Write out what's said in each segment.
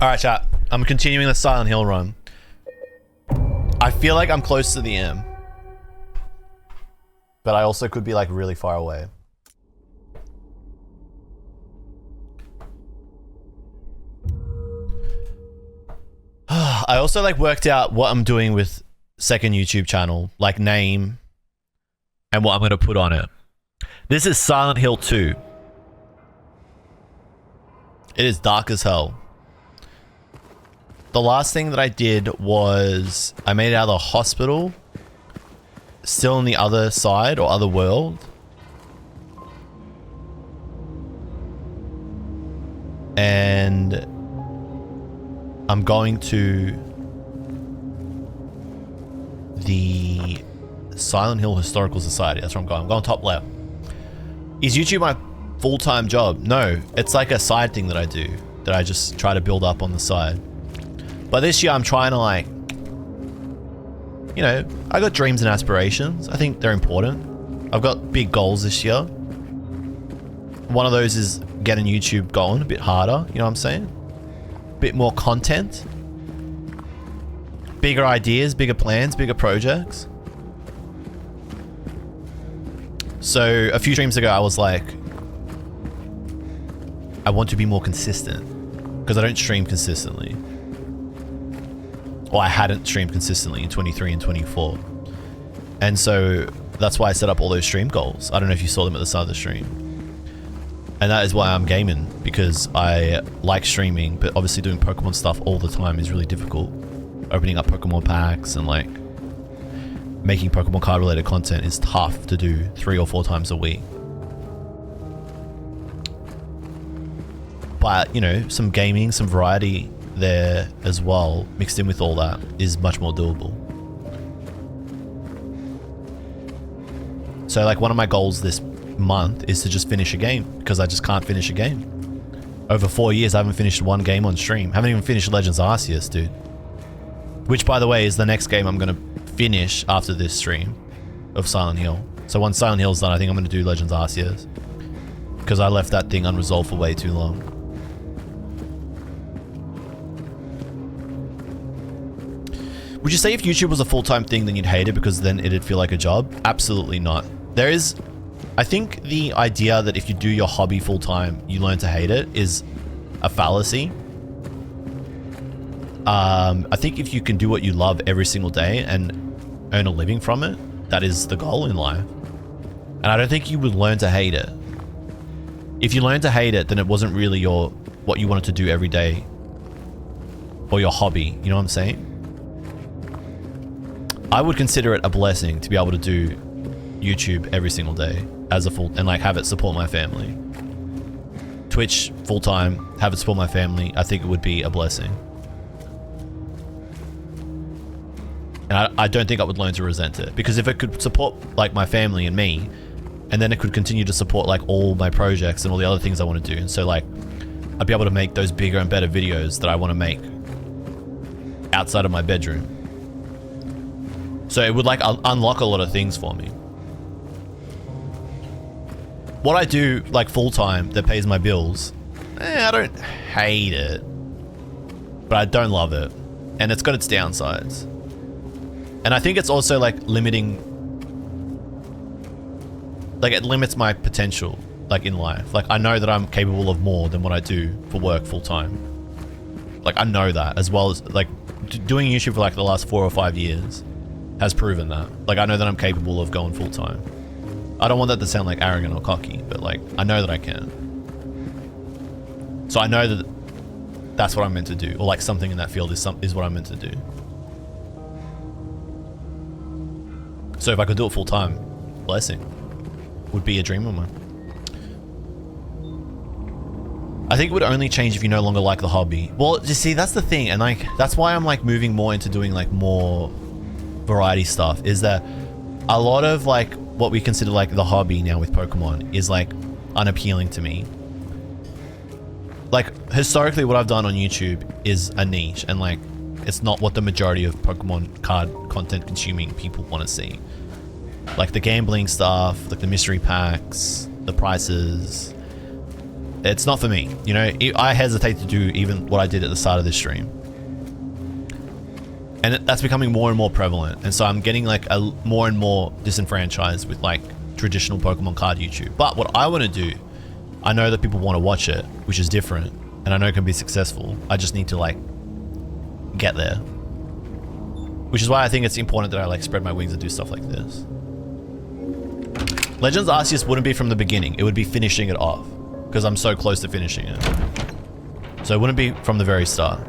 Alright, chat. I'm continuing the Silent Hill run. I feel like I'm close to the M. But I also could be like really far away. I also like worked out what I'm doing with second YouTube channel, like name and what I'm going to put on it. This is Silent Hill 2. It is dark as hell. The last thing that I did was I made it out of the hospital, still on the other side or other world. And I'm going to the Silent Hill Historical Society. That's where I'm going. I'm going top left. Is YouTube my full-time job? No, it's like a side thing that I do, that I just try to build up on the side. But this year I'm trying to like, you know, I got dreams and aspirations. I think they're important. I've got big goals this year. One of those is getting YouTube going a bit harder, you know what I'm saying? A bit more content. Bigger ideas, bigger plans, bigger projects. So a few streams ago I was like, I want to be more consistent because I don't stream consistently. Or I hadn't streamed consistently in 23 and 24. And so that's why I set up all those stream goals. I don't know if you saw them at the start of the stream. And that is why I'm gaming, because I like streaming, but obviously doing Pokemon stuff all the time is really difficult. Opening up Pokemon packs and like making Pokemon card related content is tough to do 3 or 4 times a week. But, you know, some gaming, some variety there as well, mixed in with all that, is much more doable. So like one of my goals this month is to just finish a game, because I just can't finish a game. Over 4 years I haven't finished one game on stream. Haven't even finished Legends Arceus, dude. Which, by the way, is the next game I'm going to finish after this stream of Silent Hill. So once Silent Hill's done, I think I'm going to do Legends Arceus, because I left that thing unresolved for way too long. Would you say if YouTube was a full-time thing, then you'd hate it because then it'd feel like a job? Absolutely not. There is, I think the idea that if you do your hobby full-time, you learn to hate it is a fallacy. I think if you can do what you love every single day and earn a living from it, that is the goal in life. And I don't think you would learn to hate it. If you learn to hate it, then it wasn't really what you wanted to do every day, or your hobby, you know what I'm saying? I would consider it a blessing to be able to do YouTube every single day as a and like have it support my family. Twitch full time, have it support my family. I think it would be a blessing. And I don't think I would learn to resent it, because if it could support like my family and me, and then it could continue to support like all my projects and all the other things I want to do. And so like, I'd be able to make those bigger and better videos that I want to make outside of my bedroom. So it would like unlock a lot of things for me. What I do like full time that pays my bills, I don't hate it, but I don't love it. And it's got its downsides. And I think it's also like limiting, like it limits my potential like in life. Like I know that I'm capable of more than what I do for work full time. Like I know that, as well as like doing YouTube for like the last 4 or 5 years has proven that. Like I know that I'm capable of going full time. I don't want that to sound like arrogant or cocky, but like I know that I can. So I know that that's what I'm meant to do, or like something in that field is what I'm meant to do. So if I could do it full time, blessing. Would be a dream of mine. I think it would only change if you no longer like the hobby. Well, you see, that's the thing, and like that's why I'm like moving more into doing like more variety stuff, is that a lot of like what we consider like the hobby now with Pokemon is like unappealing to me. Like historically what I've done on YouTube is a niche, and like it's not what the majority of Pokemon card content consuming people want to see. Like the gambling stuff, like the mystery packs, the prices, it's not for me. You know, I hesitate to do even what I did at the start of this stream. And that's becoming more and more prevalent. And so I'm getting like more and more disenfranchised with like traditional Pokemon card YouTube. But what I want to do, I know that people want to watch it, which is different. And I know it can be successful. I just need to like get there. Which is why I think it's important that I like spread my wings and do stuff like this. Legends Arceus wouldn't be from the beginning. It would be finishing it off. Because I'm so close to finishing it. So it wouldn't be from the very start.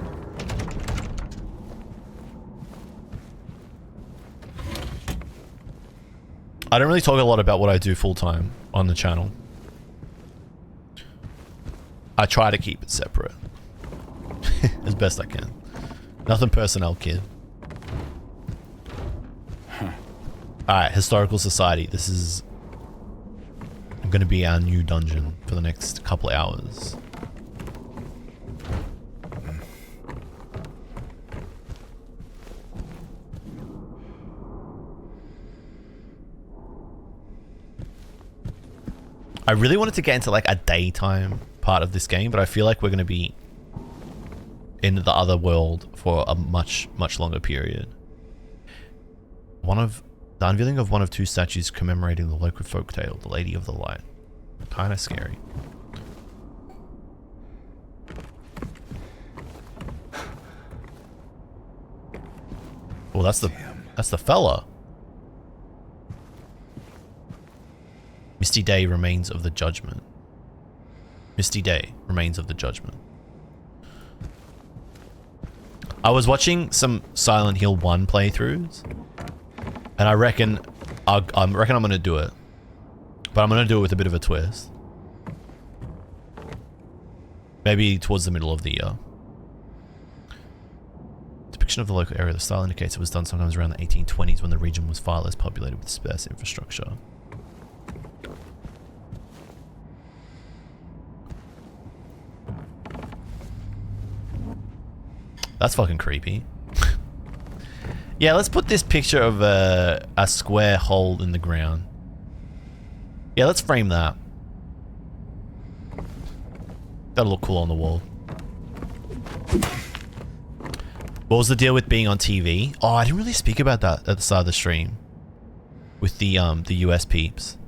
I don't really talk a lot about what I do full time on the channel. I try to keep it separate. As best I can. Nothing personnel, kid. Alright, Historical Society. This is going to be our new dungeon for the next couple hours. I really wanted to get into like a daytime part of this game, but I feel like we're going to be in the other world for a much longer period. The unveiling of one of two statues commemorating the local folktale, the Lady of the Light. Kind of scary. Oh, that's the fella. Misty Day, Remains of the Judgment. Misty Day, Remains of the Judgment. I was watching some Silent Hill 1 playthroughs, and I reckon I'm gonna do it, but I'm gonna do it with a bit of a twist. Maybe towards the middle of the year. Depiction of the local area. The style indicates it was done sometimes around the 1820s when the region was far less populated with sparse infrastructure. That's fucking creepy. Yeah, let's put this picture of a square hole in the ground. Yeah, let's frame that. That'll look cool on the wall. What was the deal with being on TV? Oh, I didn't really speak about that at the start of the stream. With the US peeps.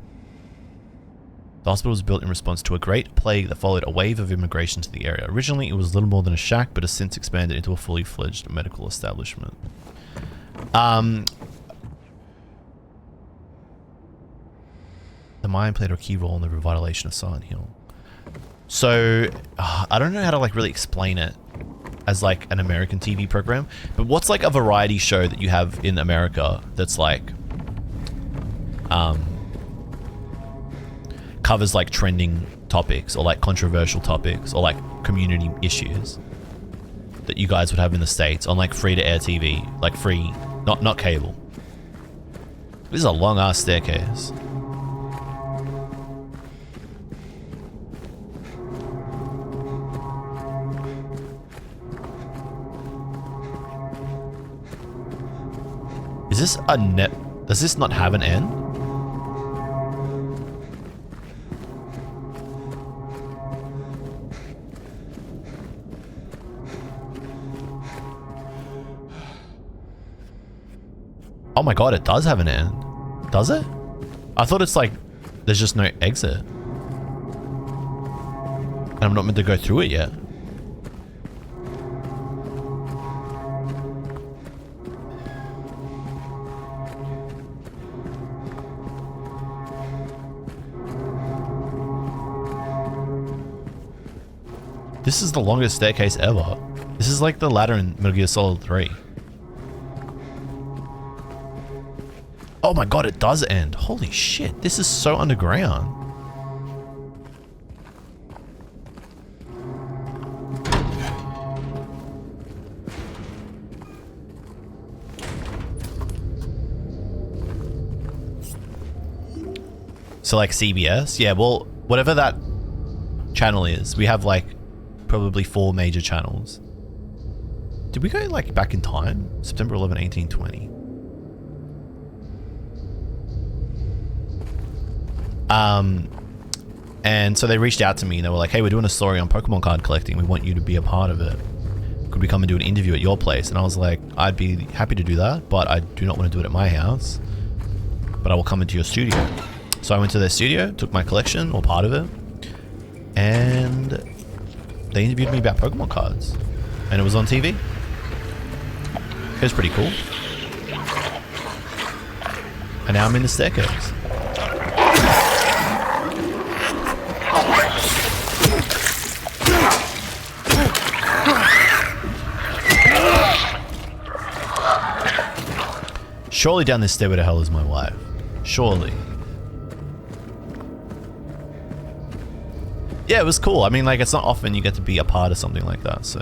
The hospital was built in response to a great plague that followed a wave of immigration to the area. Originally, it was little more than a shack, but has since expanded into a fully fledged medical establishment. The mine played a key role in the revitalization of Silent Hill. So, I don't know how to like really explain it as like an American TV program, but what's like a variety show that you have in America that's like, covers like trending topics or like controversial topics or like community issues that you guys would have in the States on like free to air TV, like free, not cable. This is a long ass staircase. Is this a net? Does this not have an end? Oh my god, it does have an end. Does it? I thought it's like, there's just no exit. And I'm not meant to go through it yet. This is the longest staircase ever. This is like the ladder in Metal Gear Solid 3. Oh my god, it does end. Holy shit, this is so underground. So like CBS? Yeah, well, whatever that channel is, we have like probably 4 major channels. Did we go like back in time? September 11, 1820. And so they reached out to me and they were like, hey, we're doing a story on Pokemon card collecting. We want you to be a part of it. Could we come and do an interview at your place? And I was like, I'd be happy to do that, but I do not want to do it at my house. But I will come into your studio. So I went to their studio, took my collection, or part of it, and they interviewed me about Pokemon cards. And it was on TV. It was pretty cool. And now I'm in the staircase. Surely down this stairway to hell is my wife. Surely. Yeah, it was cool. I mean, like, it's not often you get to be a part of something like that, so...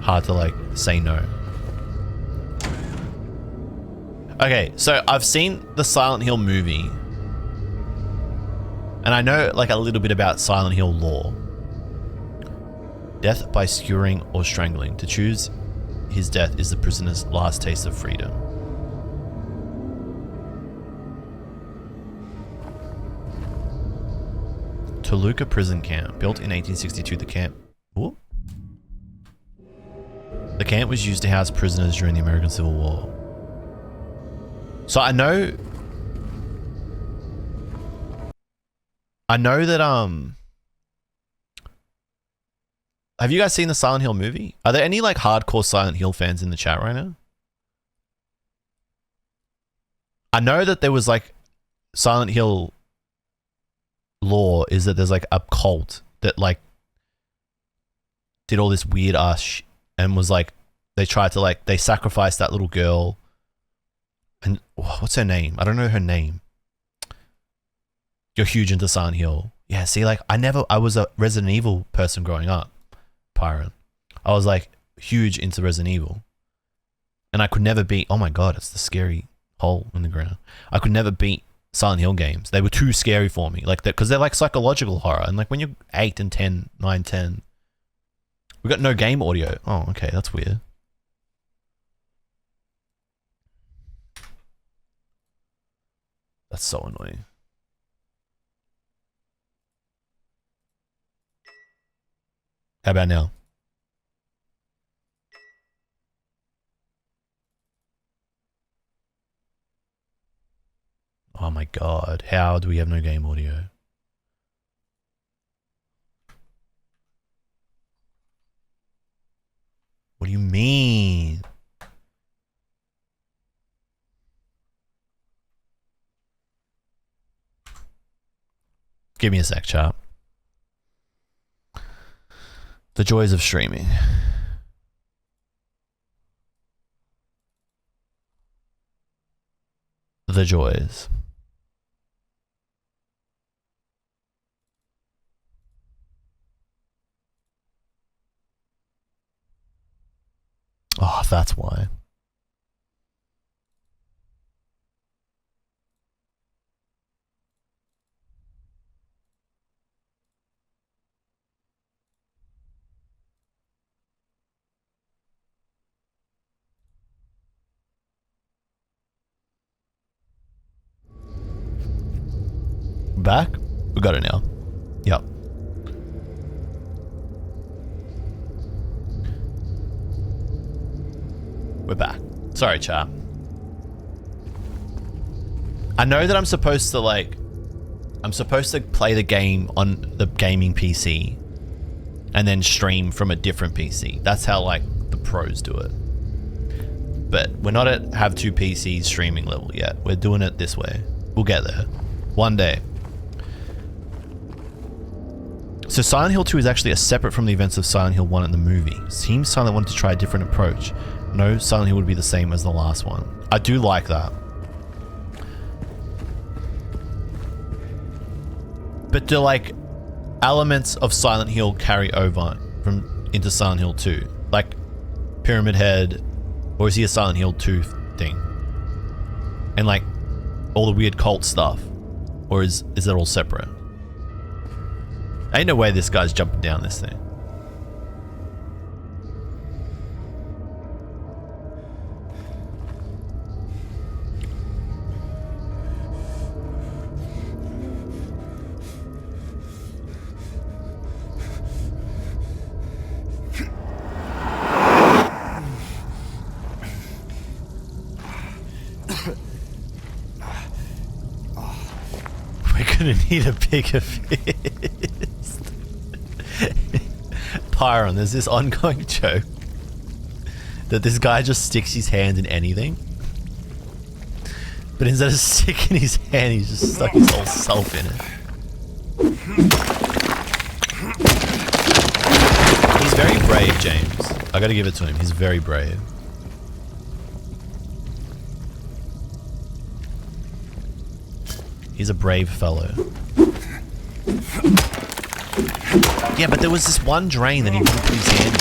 hard to, like, say no. Okay, so I've seen the Silent Hill movie. And I know, like, a little bit about Silent Hill lore. Death by skewering or strangling. To choose his death is the prisoner's last taste of freedom. Toluca prison camp. Built in 1862, the camp... Ooh. The camp was used to house prisoners during the American Civil War. So I know that, have you guys seen the Silent Hill movie? Are there any, like, hardcore Silent Hill fans in the chat right now? I know that there was, like, Silent Hill lore is that there's, like, a cult that, like, did all this weird ass and was, like, they tried to, like, they sacrificed that little girl. And what's her name? I don't know her name. You're huge into Silent Hill. Yeah, see, like, I was a Resident Evil person growing up. Pyron. I was, like, huge into Resident Evil. And I could never beat... Oh my god, it's the scary hole in the ground. I could never beat Silent Hill games. They were too scary for me. Like, because they're, like, psychological horror. And, like, when you're 8 and 10, 9, 10... We got no game audio. Oh, okay, that's weird. That's so annoying. How about now? Oh my god, how do we have no game audio? What do you mean? Give me a sec, chat. The joys of streaming. The joys. Oh, that's why. Back? We got it now. Yep. We're back. Sorry, chat. I know that I'm supposed to, like... I'm supposed to play the game on the gaming PC and then stream from a different PC. That's how, like, the pros do it. But we're not at have two PCs streaming level yet. We're doing it this way. We'll get there. One day. So Silent Hill 2 is actually separate from the events of Silent Hill 1 in the movie. Seems Silent wanted to try a different approach. No, Silent Hill would be the same as the last one. I do like that. But do, like, elements of Silent Hill carry over from into Silent Hill 2? Like Pyramid Head, or is he a Silent Hill 2 thing? And, like, all the weird cult stuff? Or is it all separate? Ain't no way this guy's jumping down this thing. gonna need a bigger fist. Pyron, there's this ongoing joke that this guy just sticks his hand in anything. But instead of sticking his hand, he's just stuck his whole self in it. He's very brave, James. I gotta give it to him. He's very brave. He's a brave fellow. Yeah, but there was this one drain that he wouldn't put his hand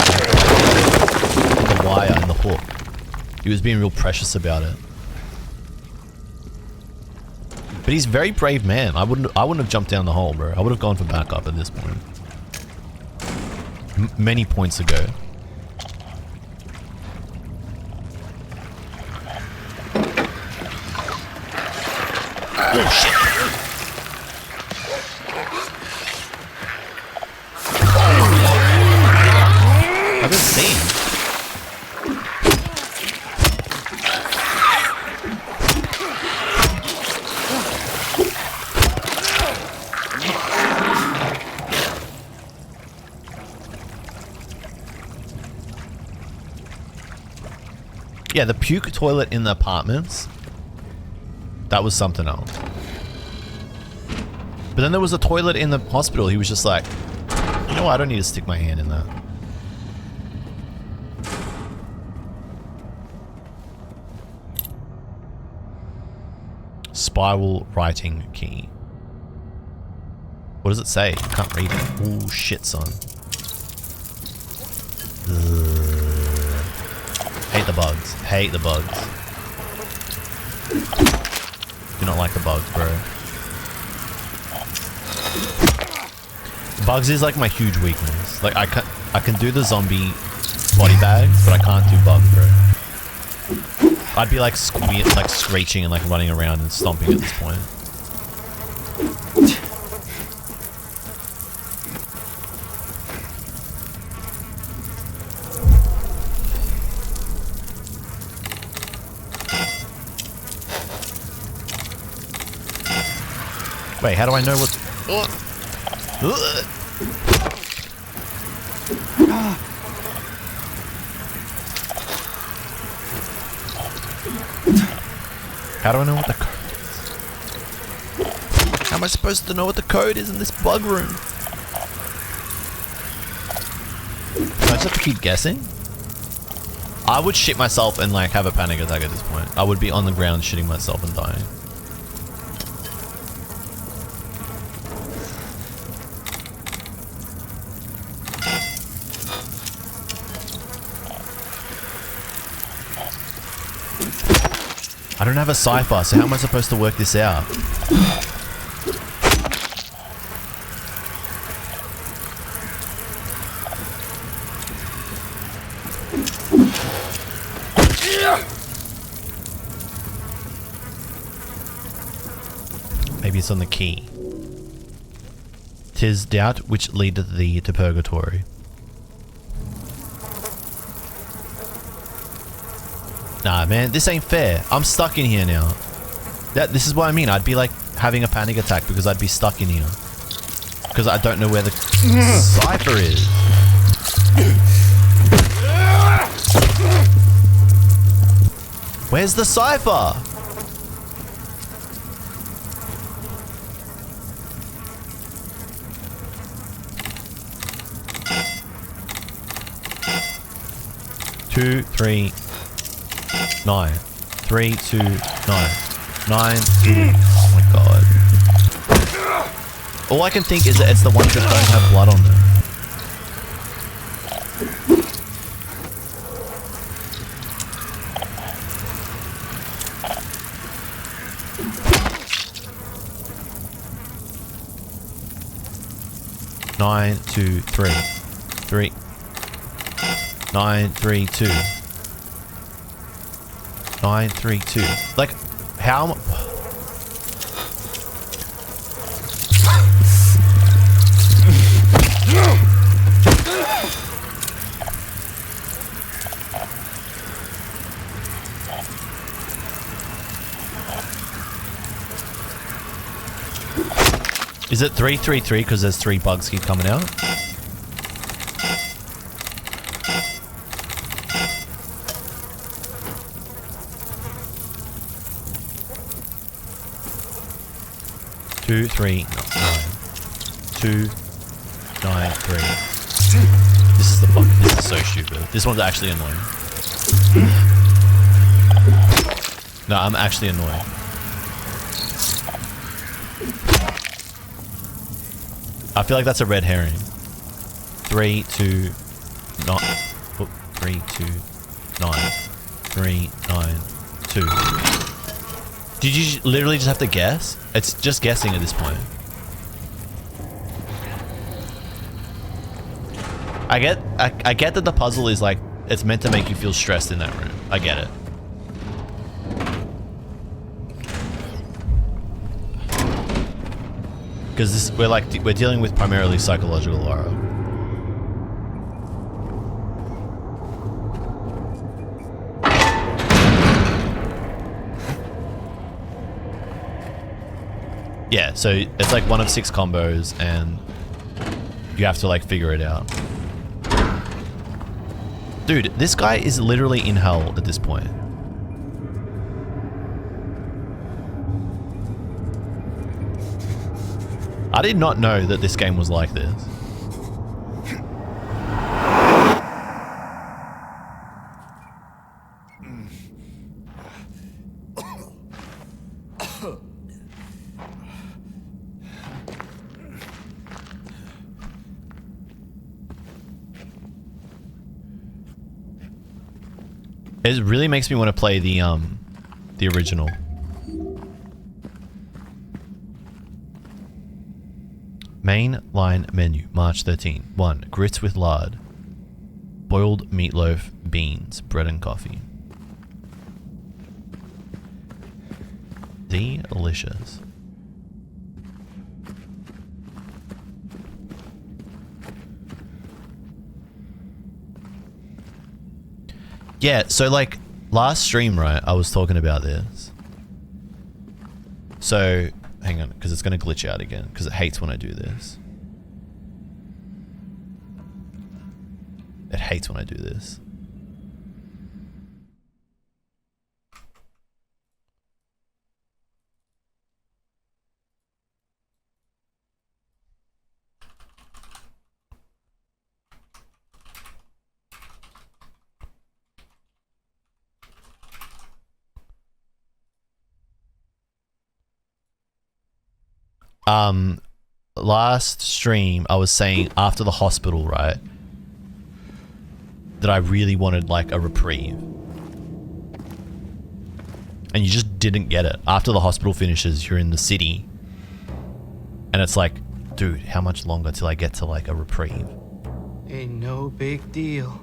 in the wire and the hook. He was being real precious about it. But he's a very brave man. I wouldn't have jumped down the hole, bro. I would have gone for backup at this point. Many points ago. Oh shit! I've been seen. Yeah, the puke toilet in the apartments, that was something else. But then there was a toilet in the hospital. He was just like, you know what, I don't need to stick my hand in that. Spiral writing key. What does it say? I can't read it. Oh shit, son. Hate the bugs. Hate the bugs. Do not like the bugs, bro. Bugs is like my huge weakness. Like I can do the zombie body bags, but I can't do bugs, bro. I'd be like screeching and like running around and stomping at this point. Wait, how do I know what? How do I know what the code is? How am I supposed to know what the code is in this bug room? Do I just have to keep guessing? I would shit myself and like have a panic attack at this point. I would be on the ground shitting myself and dying. I don't have a cipher, so how am I supposed to work this out? Maybe it's on the key. 'Tis doubt which leadeth thee to purgatory. Nah, man, this ain't fair. I'm stuck in here now. This is what I mean. I'd be like having a panic attack because I'd be stuck in here. Because I don't know where the cipher is. Where's the cipher? Two, 3, 9, 3, 2, 9, 9, 2. Oh my god. All I can think is that it's the ones that don't have blood on them. Nine, 2, 3, 3, 9, 3, 2. 9, 3, 2. Like, how? Is it 333 because there's 3 bugs keep coming out? Two, 3, 9. 2, 9, 3. This is so stupid. This one's actually annoying. No, I'm actually annoying. I feel like that's a red herring. 3, 2, 9. 3, 2, 9. 3, 9, 2. Did you literally just have to guess? It's just guessing at this point. I get that the puzzle is like, it's meant to make you feel stressed in that room. I get it. Because we're dealing with primarily psychological horror. Yeah, so it's like 1 of 6 combos and you have to like figure it out. Dude, this guy is literally in hell at this point. I did not know that this game was like this. It really makes me want to play the original. Main line menu, March 13. 1. Grits with lard. Boiled meatloaf, beans, bread and coffee. Delicious. Yeah, so like last stream, right, I was talking about this. So, hang on, because it's going to glitch out again, because it hates when I do this. It hates when I do this. Last stream, I was saying after the hospital, right, that I really wanted like a reprieve. And you just didn't get it. After the hospital finishes, you're in the city. And it's like, dude, how much longer till I get to like a reprieve? Ain't no big deal.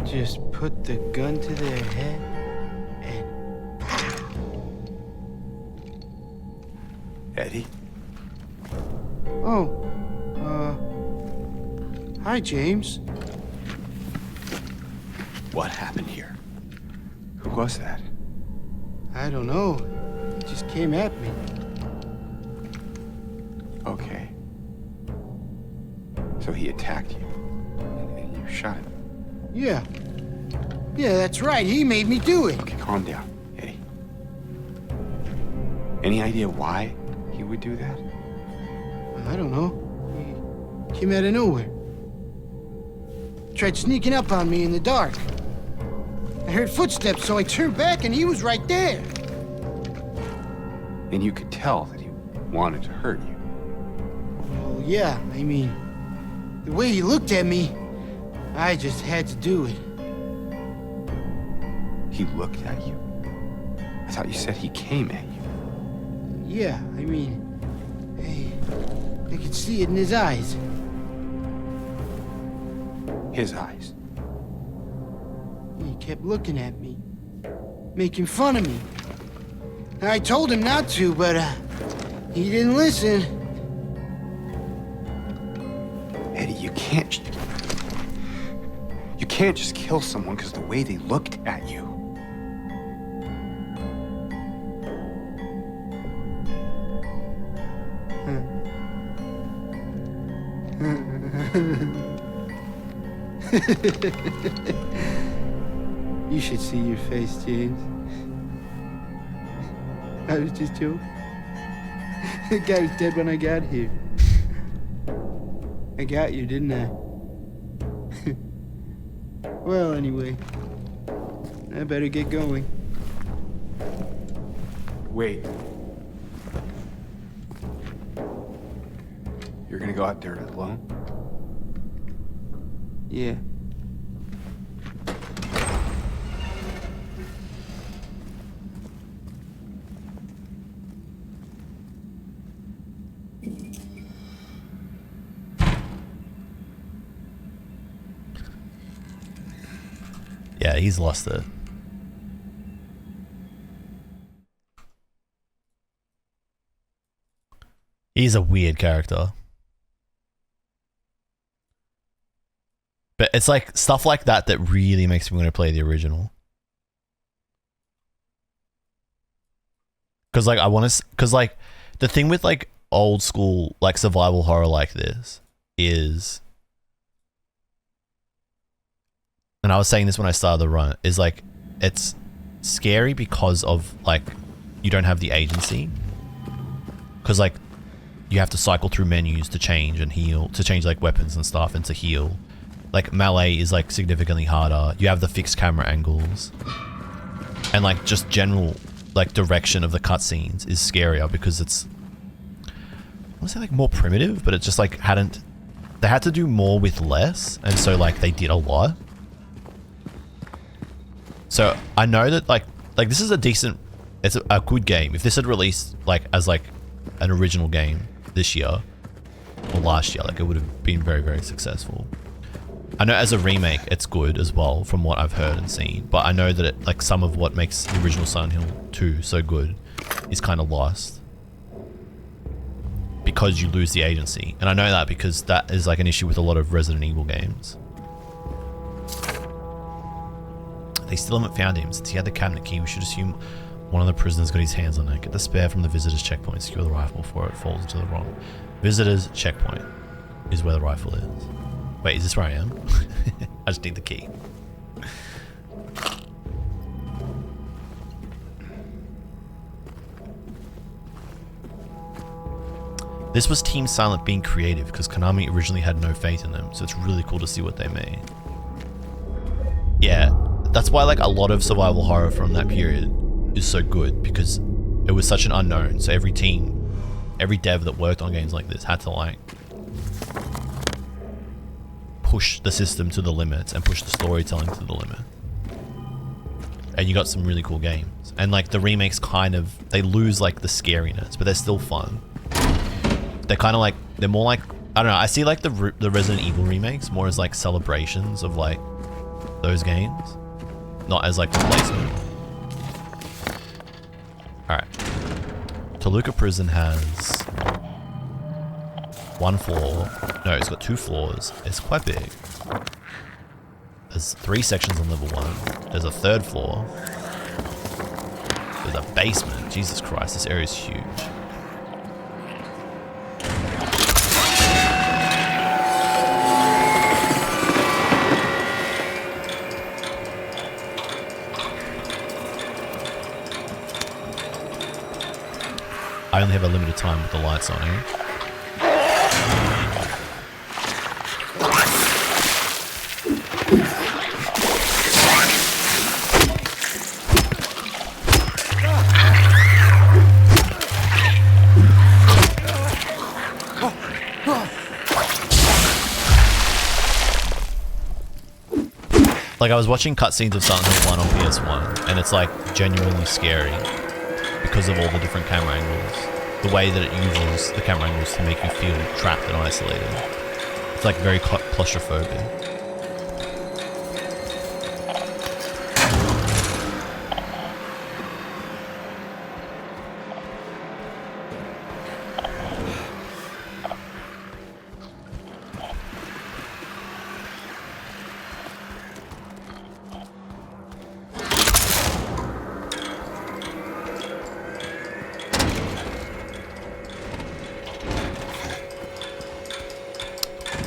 Just put the gun to their head and... Eddie? Oh, hi, James. What happened here? Who was that? I don't know. It just came at me. Okay. So he attacked you, and you shot him. Yeah. Yeah, that's right. He made me do it. Okay, calm down, Eddie. Any idea why he would do that? I don't know. He came out of nowhere. Tried sneaking up on me in the dark. I heard footsteps, so I turned back and he was right there. And you could tell that he wanted to hurt you. Well, yeah, I mean, the way he looked at me, I just had to do it. He looked at you? I thought you said he came at you. Yeah, I mean, I could see it in his eyes. His eyes? He kept looking at me, making fun of me. I told him not to, but he didn't listen. Eddie, you can't just kill someone because of the way they looked at you. You should see your face, James. I was just joking. The guy was dead when I got here. I got you, didn't I? Well, anyway, I better get going. Wait. You're gonna go out there alone? Yeah. Yeah, he's lost it. He's a weird character. But it's like stuff like that that really makes me want to play the original. Cause like I want to, cause like the thing with like old school like survival horror like this is, and I was saying this when I started the run, is like it's scary because of like you don't have the agency. Cause like you have to cycle through menus to change and heal, to change like weapons and stuff and to heal. Like melee is like significantly harder. You have the fixed camera angles. And like just general like direction of the cutscenes is scarier because it's, I want to say like more primitive, but it just like they had to do more with less. And so like they did a lot. So I know that like this is a decent, it's a good game. If this had released like as like an original game this year or last year, like it would have been very, very successful. I know as a remake it's good as well from what I've heard and seen, but I know that it, like some of what makes the original Silent Hill 2 so good is kind of lost because you lose the agency. And I know that because that is like an issue with a lot of Resident Evil games. They still haven't found him. Since he had the cabinet key, we should assume one of the prisoners got his hands on it. Get the spare from the visitor's checkpoint, secure the rifle before it falls into the wrong. Visitor's checkpoint is where the rifle is. Wait, is this where I am? I just need the key. This was Team Silent being creative because Konami originally had no faith in them, so it's really cool to see what they made. Yeah, that's why like a lot of survival horror from that period is so good because it was such an unknown. So every team, every dev that worked on games like this had to like push the system to the limits and push the storytelling to the limit. And you got some really cool games. And like the remakes kind of, they lose like the scariness, but they're still fun. They're kind of like, they're more like, I don't know, I see like the Resident Evil remakes more as like celebrations of like those games, not as like replacement. Alright. Toluca prison has one floor. No, it's got 2 floors. It's quite big. There's 3 sections on level 1. There's a 3rd floor. There's a basement. Jesus Christ, this area is huge. I only have a limited time with the lights on here. Like I was watching cutscenes of Silent Hill 1 on PS1 and it's like genuinely scary because of all the different camera angles. The way that it uses the camera angles to make you feel trapped and isolated. It's like very claustrophobic.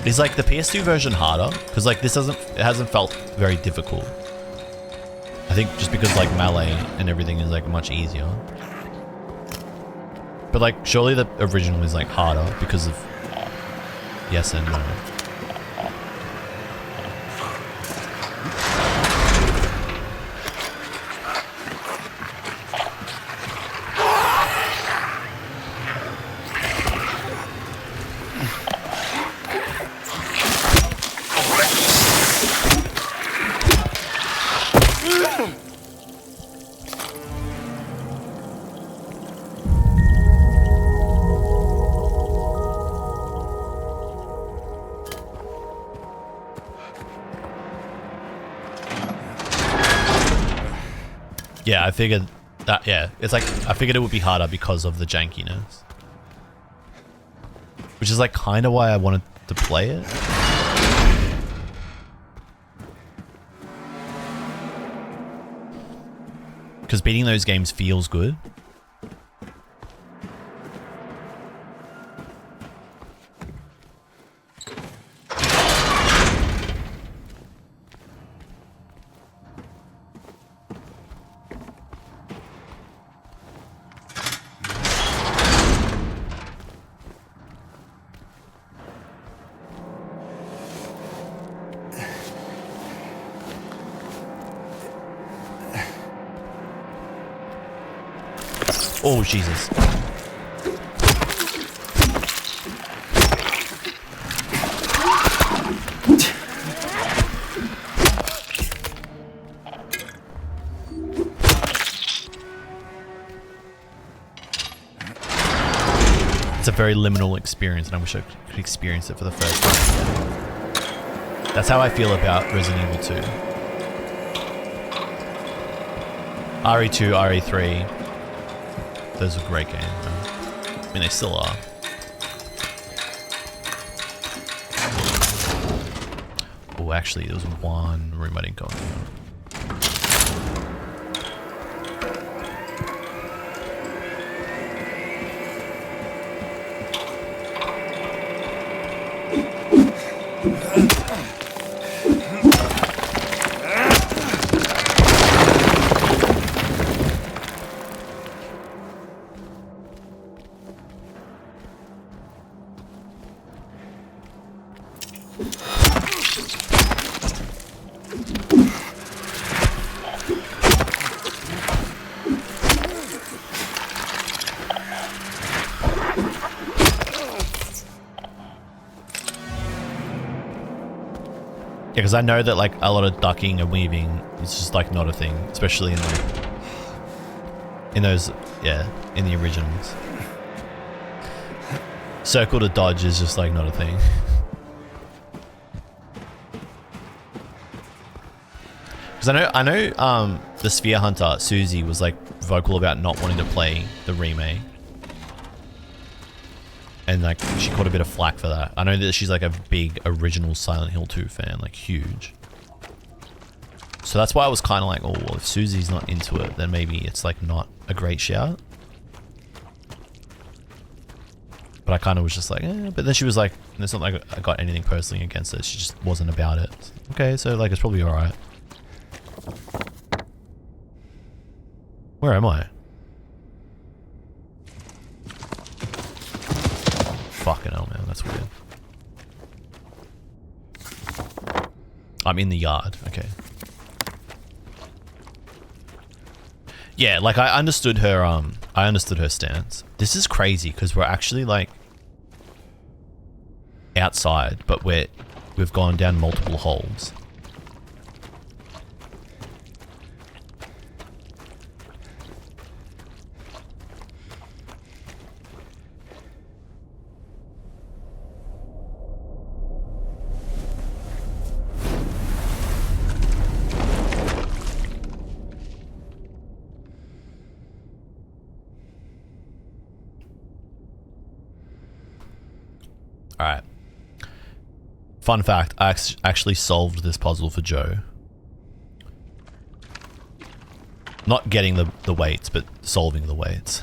Is like the PS2 version harder? Because like it hasn't felt very difficult. I think just because like melee and everything is like much easier. But like surely the original is like harder because of yes and no. Yeah, I figured that, yeah, it's like, I figured it would be harder because of the jankiness. Which is like kind of why I wanted to play it. Because beating those games feels good. Oh, Jesus. It's a very liminal experience, and I wish I could experience it for the first time. That's how I feel about Resident Evil 2. RE2, RE3. Those are great games, man. I mean, they still are. Oh, actually, there was one room I didn't go in. Yeah, because I know that like a lot of ducking and weaving is just like not a thing, especially in those, yeah, in the originals. Circle to dodge is just like not a thing. Because I know the Sphere Hunter, Susie, was like vocal about not wanting to play the remake. And like she caught a bit of flack for that. I know that she's like a big original Silent Hill 2 fan, like huge. So that's why I was kind of like, oh, well, if Susie's not into it, then maybe it's like not a great shout. But I kind of was just like, eh. But then she was like, it's not like I got anything personally against it. She just wasn't about it. Okay, so like it's probably alright. Where am I? Fucking hell, man, that's weird. I'm in the yard, okay. Yeah, like I understood her stance. This is crazy because we're actually like outside, but we've gone down multiple holes. Alright. Fun fact, I actually solved this puzzle for Joe. Not getting the weights, but solving the weights.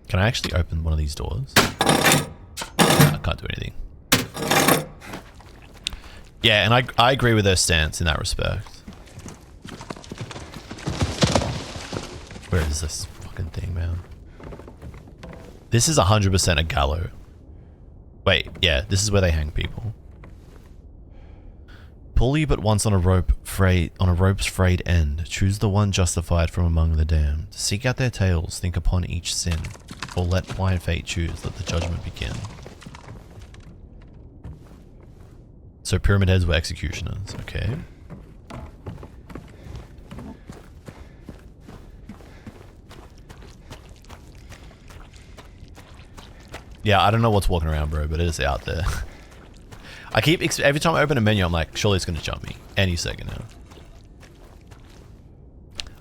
Can I actually open one of these doors? I can't do anything. Yeah, and I agree with her stance in that respect. Where is this fucking thing, man? This is 100% a gallows. Wait, yeah, this is where they hang people. Pull you but once on a rope's frayed end. Choose the one justified from among the damned. Seek out their tales, think upon each sin. Or let blind fate choose, let the judgment begin. So pyramid heads were executioners, okay. Yeah, I don't know what's walking around, bro, but it is out there. I keep, every time I open a menu, I'm like, surely it's going to jump me any second now.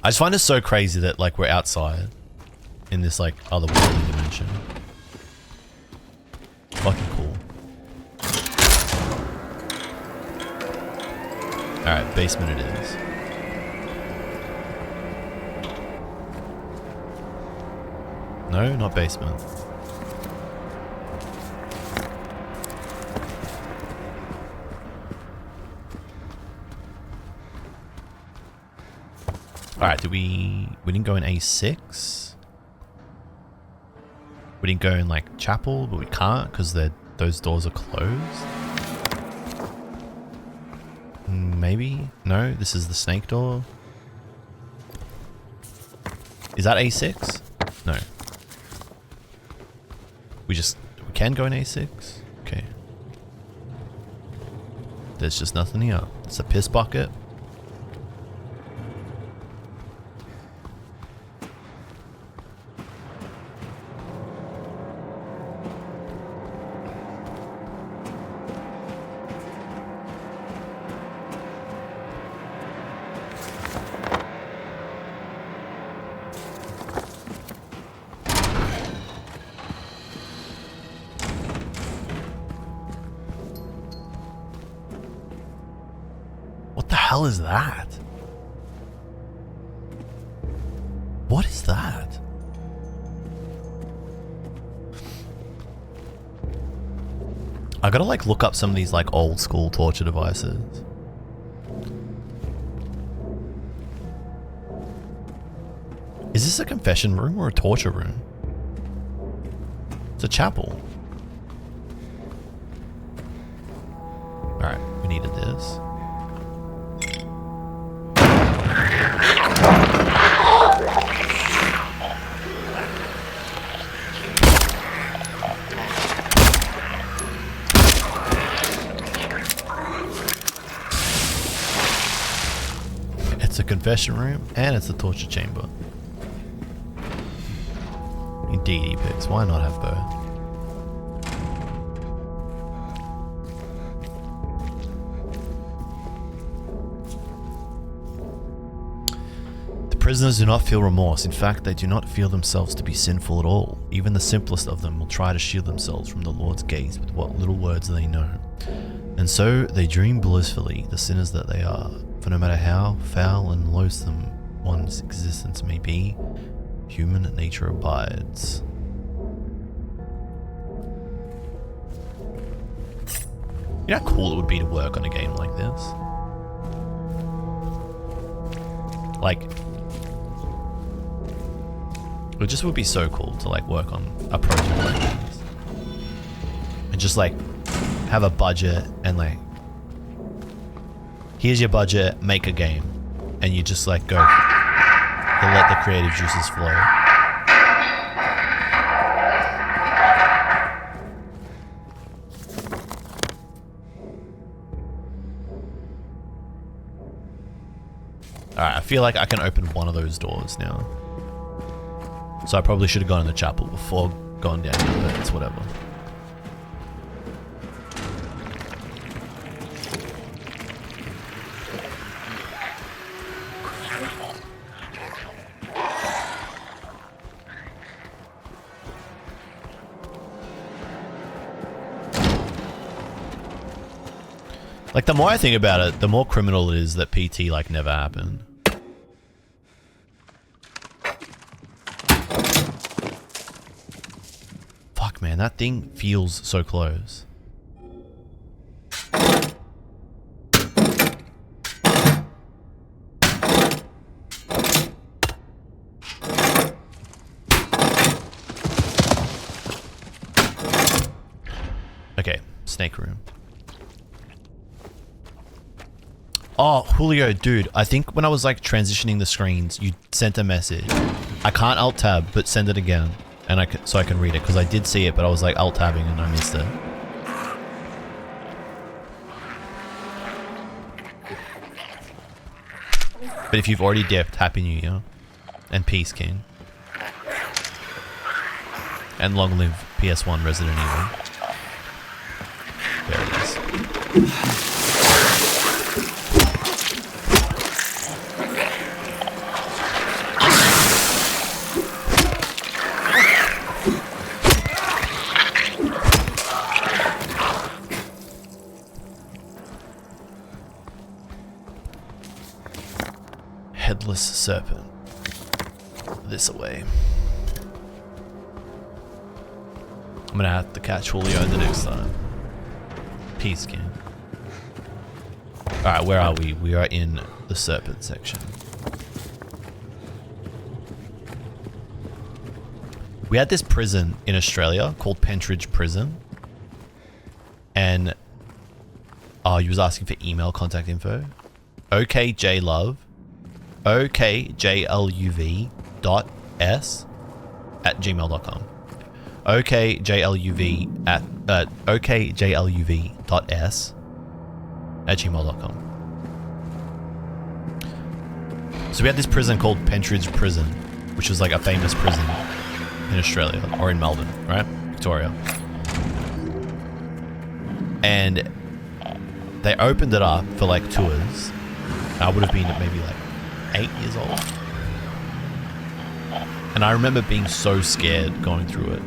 I just find it so crazy that, like, we're outside in this, like, otherworldly dimension. Fucking cool. Alright, basement it is. No, not basement. Alright, we didn't go in A6? We didn't go in like chapel, but we can't because those doors are closed? Maybe? No, this is the snake door. Is that A6? No. We can go in A6? Okay. There's just nothing here. It's a piss bucket. What the hell is that? What is that? I gotta like look up some of these like old school torture devices. Is this a confession room or a torture room? It's a chapel. Alright, we needed this. It's a confession room and it's a torture chamber. Indeed, he picks. Why not have both? The prisoners do not feel remorse. In fact, they do not feel themselves to be sinful at all. Even the simplest of them will try to shield themselves from the Lord's gaze with what little words they know. And so they dream blissfully, the sinners that they are. For no matter how foul and loathsome one's existence may be, human nature abides. You know how cool it would be to work on a game like this? Like, it just would be so cool to like work on a project like this. And just like have a budget and like, here's your budget, make a game. And you just like go and let the creative juices flow. Alright, I feel like I can open one of those doors now. So I probably should have gone in the chapel before going down here, but it's whatever. Like, the more I think about it, the more criminal it is that PT, like, never happened. man, that thing feels so close. Okay, snake room. Oh, Julio, dude, I think when I was like transitioning the screens, you sent a message. I can't alt tab, but send it again, and so I can read it, because I did see it, but I was like alt tabbing and I missed it. But if you've already dipped, Happy New Year, and peace, King, and long live PS1 Resident Evil. There it is. Headless serpent. This away. I'm gonna have to catch Julio the next time. Peace, King. Alright, where are we? We are in the serpent section. We had this prison in Australia called Pentridge Prison. And you was asking for email contact info. okJLUV. okJLUV.s@gmail.com. okJLUV.s@gmail.com. So we had this prison called Pentridge Prison, which was like a famous prison in Australia, or in Melbourne, right? Victoria. And they opened it up for like tours. I would have been maybe like 8 years old. And I remember being so scared going through it.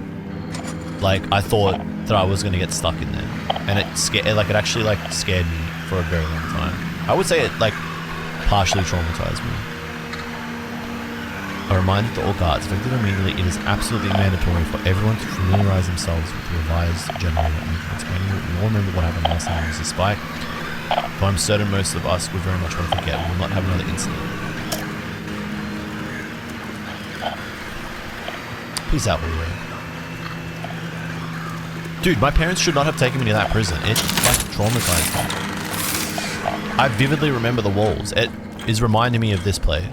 Like, I thought that I was gonna get stuck in there. And it actually like scared me for a very long time. I would say it like partially traumatized me. A reminder to all guards, effective immediately, it is absolutely mandatory for everyone to familiarize themselves with the revised general maintenance manual. We all remember what happened last time it was a spike. But I'm certain most of us will very much want to forget. We will not have another incident. Peace out, Julio. Dude, my parents should not have taken me to that prison. It like traumatized me. I vividly remember the walls. It is reminding me of this place.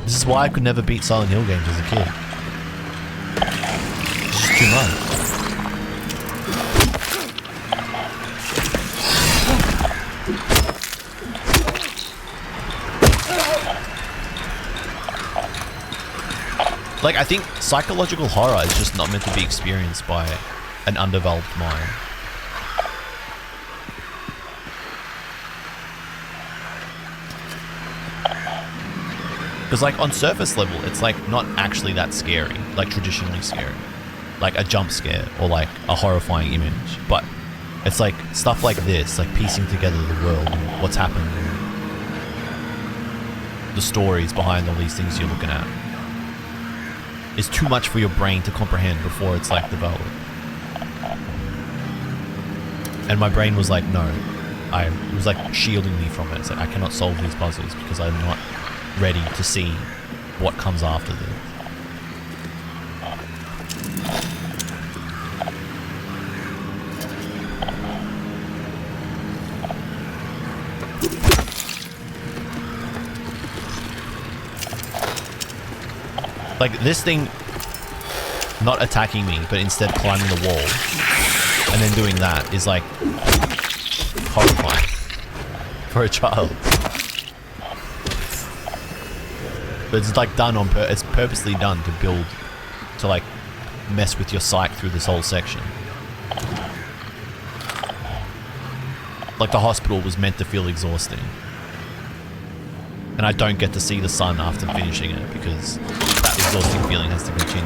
This is why I could never beat Silent Hill games as a kid. It's just too much. Like, I think psychological horror is just not meant to be experienced by an undeveloped mind. Because, like, on surface level, it's, like, not actually that scary. Like, traditionally scary. Like, a jump scare or, like, a horrifying image. But it's, like, stuff like this, like, piecing together the world and what's happened. And the stories behind all these things you're looking at. Is too much for your brain to comprehend before it's, like, developed. And my brain was like, no. It was, like, shielding me from it. It's like, I cannot solve these puzzles because I'm not ready to see what comes after this. Like, this thing not attacking me, but instead climbing the wall and then doing that is, like, horrifying for a child. But it's, like, done on it's purposely done to build, to, like, mess with your psyche through this whole section. Like, the hospital was meant to feel exhausting. And I don't get to see the sun after finishing it because that exhausting feeling has to continue.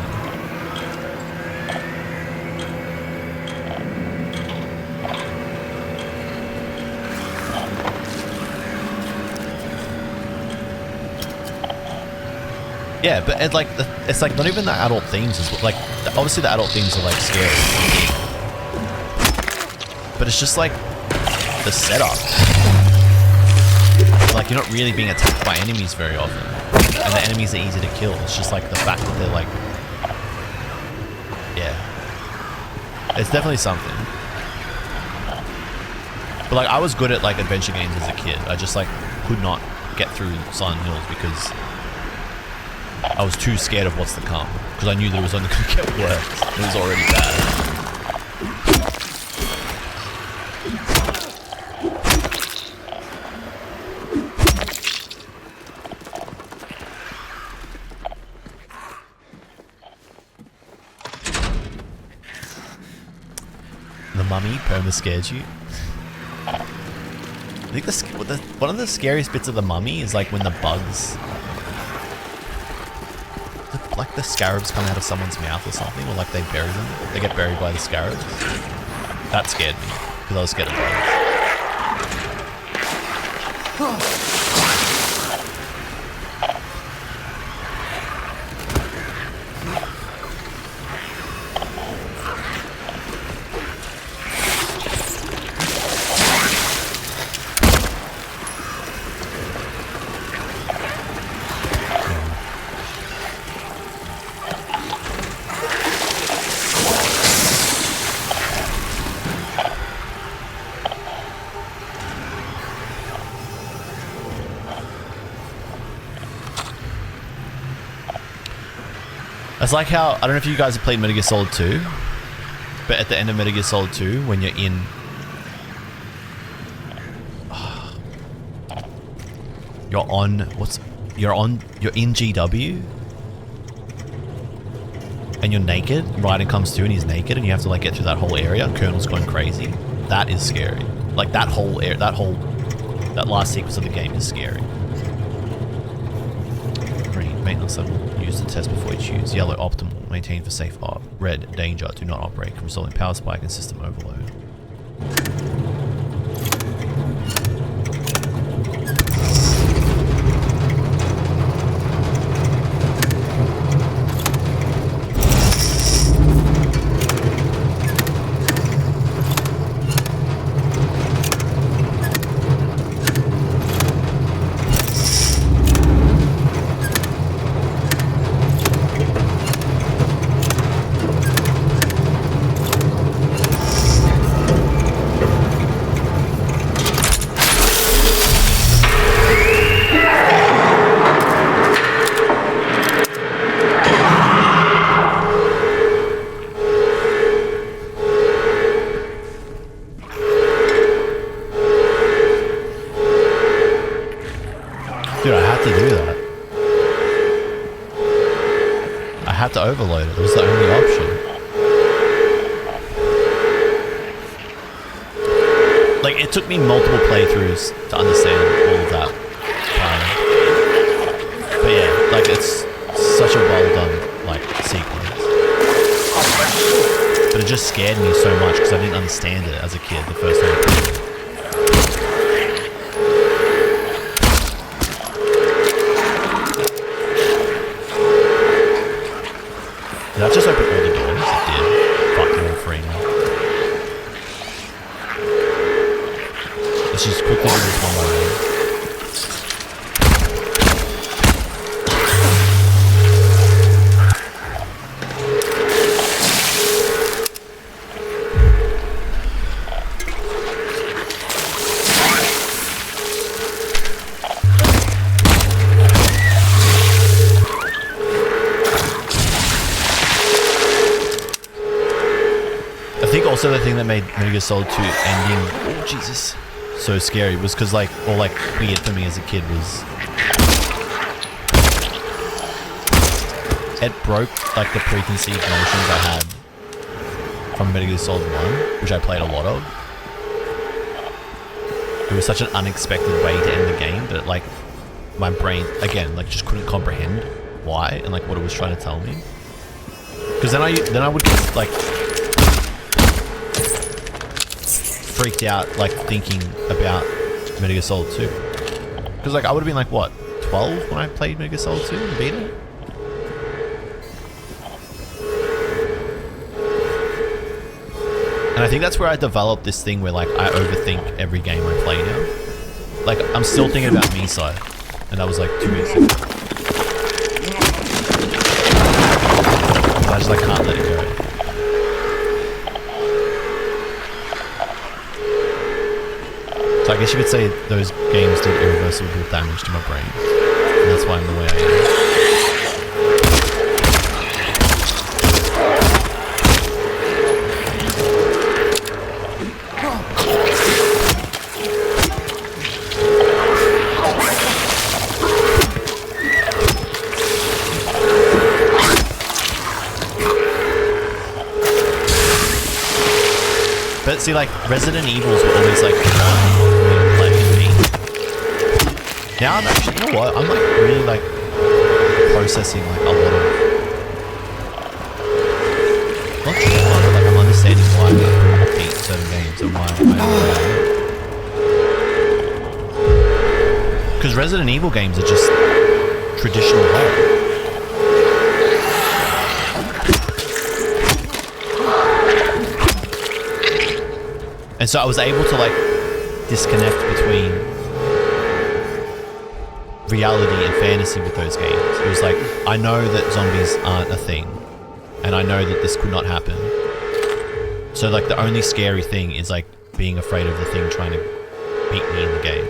Yeah, but it's like not even the adult themes. Like obviously the adult themes are like scary, but it's just like the setup. Like you're not really being attacked by enemies very often, and the enemies are easy to kill. It's just like the fact that they're like, yeah, it's definitely something. But like I was good at like adventure games as a kid. I just like could not get through Silent Hills because I was too scared of what's to come. Because I knew that it was only going to get worse. It was already bad. The mummy perma scared you. I think one of the scariest bits of the mummy is like when the bugs, like the scarabs come out of someone's mouth or something, or like they bury them. They get buried by the scarabs. That scared me because I was scared of bugs. It's like how, I don't know if you guys have played Metal Gear Solid 2, but at the end of Metal Gear Solid 2, when you're in... You're in GW, and you're naked, Raiden comes through and he's naked, and you have to like get through that whole area, and Colonel's going crazy. That is scary. Like that whole area, that last sequence of the game is scary. Green, maintenance level. Use the test before you choose. Yellow, optimal. Maintain for safe op. Red, danger. Do not operate. Resulting power spike and system overload. To overload it. It was the only option. Like, it took me multiple playthroughs to understand all of that. But yeah, like, it's such a well done, like, sequence. But it just scared me so much because I didn't understand it as a kid the first time I played it. Did I just open all the doors? It did. Fuck, they're all free now. Let's just quickly do this one by one. Also, the thing that made Metal Gear Solid 2 ending, oh Jesus, so scary was because like, or like weird for me as a kid was, it broke like the preconceived notions I had from Metal Gear Solid 1, which I played a lot of. It was such an unexpected way to end the game that like my brain, again, like just couldn't comprehend why and like what it was trying to tell me. Because then I would like freaked out like thinking about Metal Gear Solid 2. Because like I would have been like what, 12 when I played Metal Gear Solid 2 and beat it? And I think that's where I developed this thing where like I overthink every game I play now. Like I'm still thinking about Misai, and that was like 2 weeks ago. I just like can't let it go. So I guess you could say those games did irreversible damage to my brain, and that's why I'm the way I am. But see, like, Resident Evils were always, like, playing me. Now I'm actually, you know what? I'm, like, really, like, processing, like, a lot of... Not trauma, but, like, I'm understanding why I beat certain games and why I because Resident Evil games are just traditional horror. And so I was able to like disconnect between reality and fantasy with those games. It was like, I know that zombies aren't a thing, and I know that this could not happen. So like the only scary thing is like being afraid of the thing trying to beat me in the game.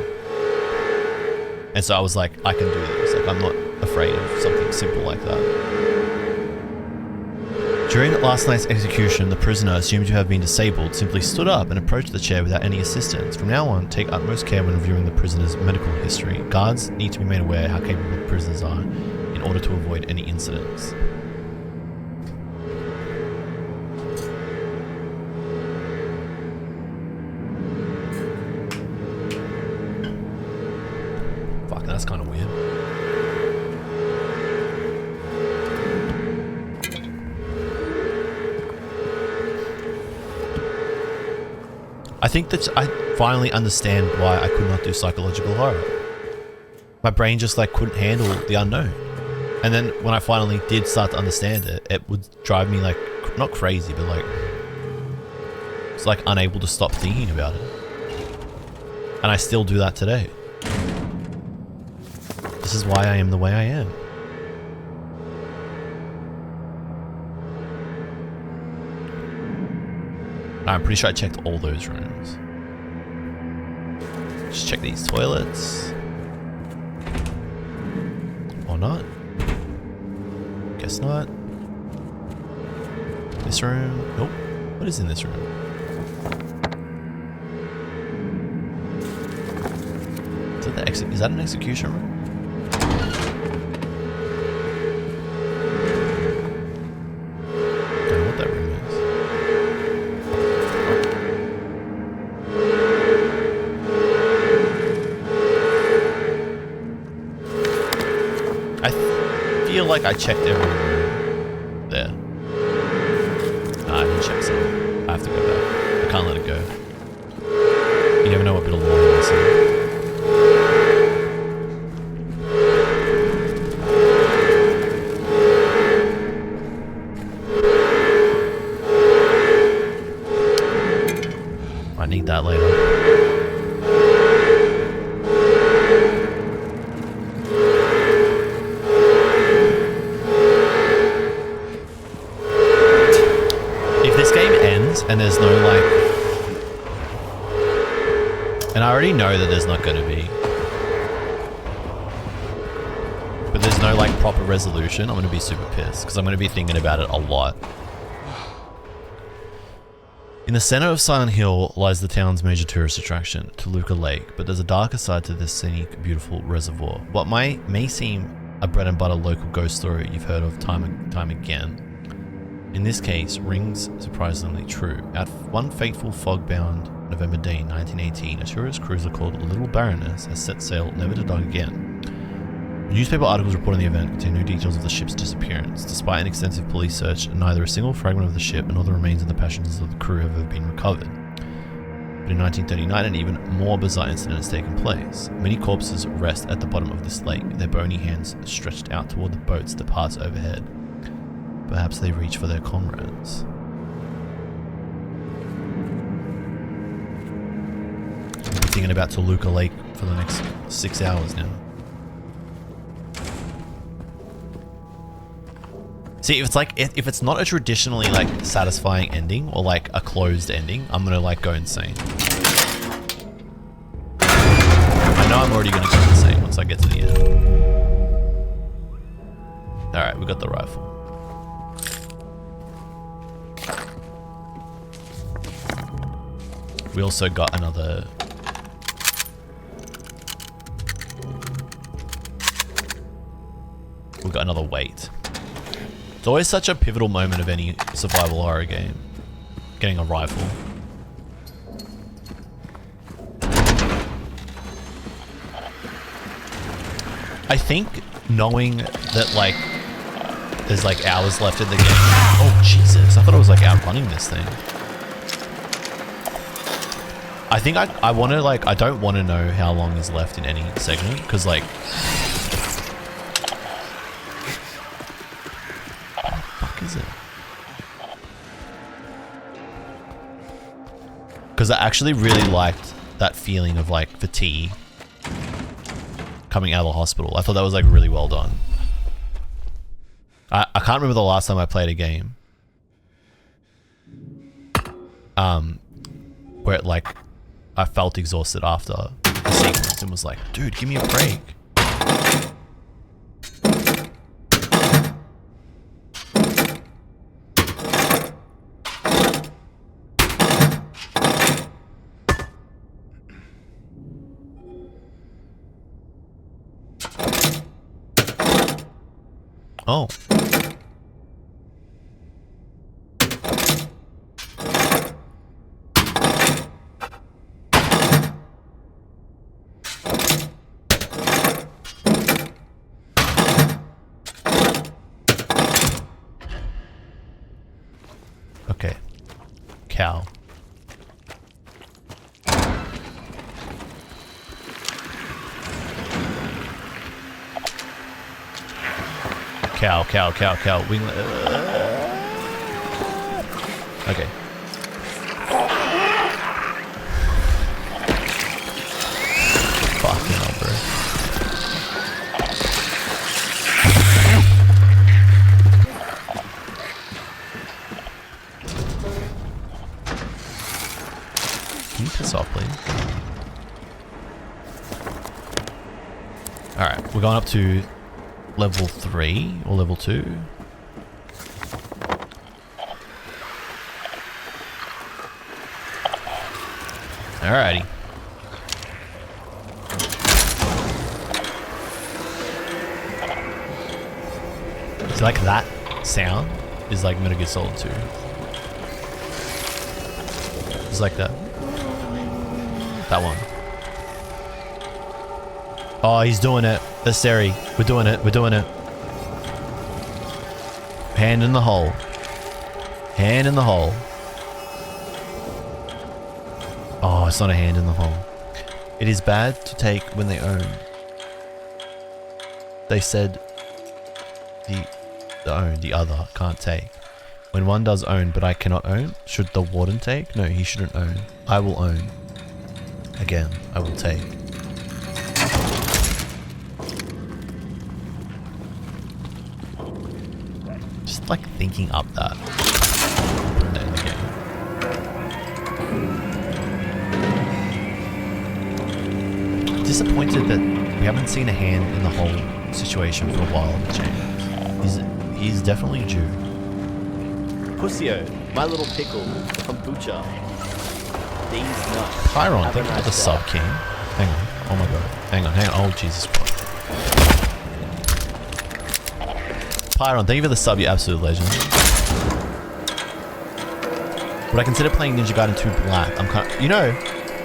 And so I was like, I can do this. Like I'm not afraid of something simple like that. During last night's execution, the prisoner, assumed to have been disabled, simply stood up and approached the chair without any assistance. From now on, take utmost care when reviewing the prisoner's medical history. Guards need to be made aware how capable prisoners are in order to avoid any incidents. Fuck, that's kind of weird. I think that I finally understand why I could not do psychological horror. My brain just like couldn't handle the unknown. And then when I finally did start to understand it, it would drive me like, not crazy, but like, it's like unable to stop thinking about it. And I still do that today. This is why I am the way I am. I'm pretty sure I checked all those rooms. Just check these toilets. Or not. Guess not. This room. Nope. What is in this room? Is that an execution room? I don't know what that room is. I feel like I checked every room there. Nah, I didn't check some. I have to go back. I can't let it go. You never know what bit of lore you're missing. I need that later. And there's no like, and I already know that there's not going to be, but there's no like proper resolution. I'm going to be super pissed because I'm going to be thinking about it a lot. In the center of Silent Hill lies the town's major tourist attraction, Toluca Lake, but there's a darker side to this scenic, beautiful reservoir. What may seem a bread and butter local ghost story you've heard of time and time again, in this case, rings surprisingly true. At one fateful fog-bound November day in 1918, a tourist cruiser called Little Baroness has set sail, never to dock again. Newspaper articles reporting the event contain no details of the ship's disappearance. Despite an extensive police search, neither a single fragment of the ship nor the remains of the passengers of the crew have ever been recovered. But in 1939, an even more bizarre incident has taken place. Many corpses rest at the bottom of this lake, their bony hands stretched out toward the boats that pass overhead. Perhaps they reach for their comrades. thinking about Toluca Lake for the next 6 hours now. See, if it's like, if it's not a traditionally like satisfying ending or like a closed ending, I'm gonna like go insane. I know I'm already gonna go insane once I get to the end. Alright, we got the rifle. We also got another... We got another weight. It's always such a pivotal moment of any survival horror game. Getting a rifle. I think knowing that like there's like hours left in the game. Oh Jesus, I thought I was like outrunning this thing. I think I want to like, I don't want to know how long is left in any segment because like is it? Because I actually really liked that feeling of like fatigue coming out of the hospital. I thought that was like really well done. I can't remember the last time I played a game where it, like I felt exhausted after the sequence and was like, dude, give me a break. Oh. Okay. Cow. Cow. Wing. Okay. Fucking hell, bro. Can you piss off, please? Alright, we're going up to level 3 or level 2. Alrighty. So like that sound is like Metal Gear Solid 2. It's like that. That one. Oh, he's doing it. That's Seri. We're doing it. Hand in the hole. Hand in the hole. Oh, it's not a hand in the hole. It is bad to take when they own. They said the other can't take. When one does own, but I cannot own, should the warden take? No, he shouldn't own. I will own. Again, I will take. Just like thinking up that. Putting that in the game. Disappointed that we haven't seen a hand in the whole situation for a while, James. He's definitely due. Pussio, my little pickle, kombucha. These nuts. Pyron, thank you for the sub, King. Hang on. Oh my god. Hang on. Oh, Jesus Christ. Pyron, thank you for the sub, you absolute legend. Would I consider playing Ninja Gaiden 2 Black? I'm kind of, you know,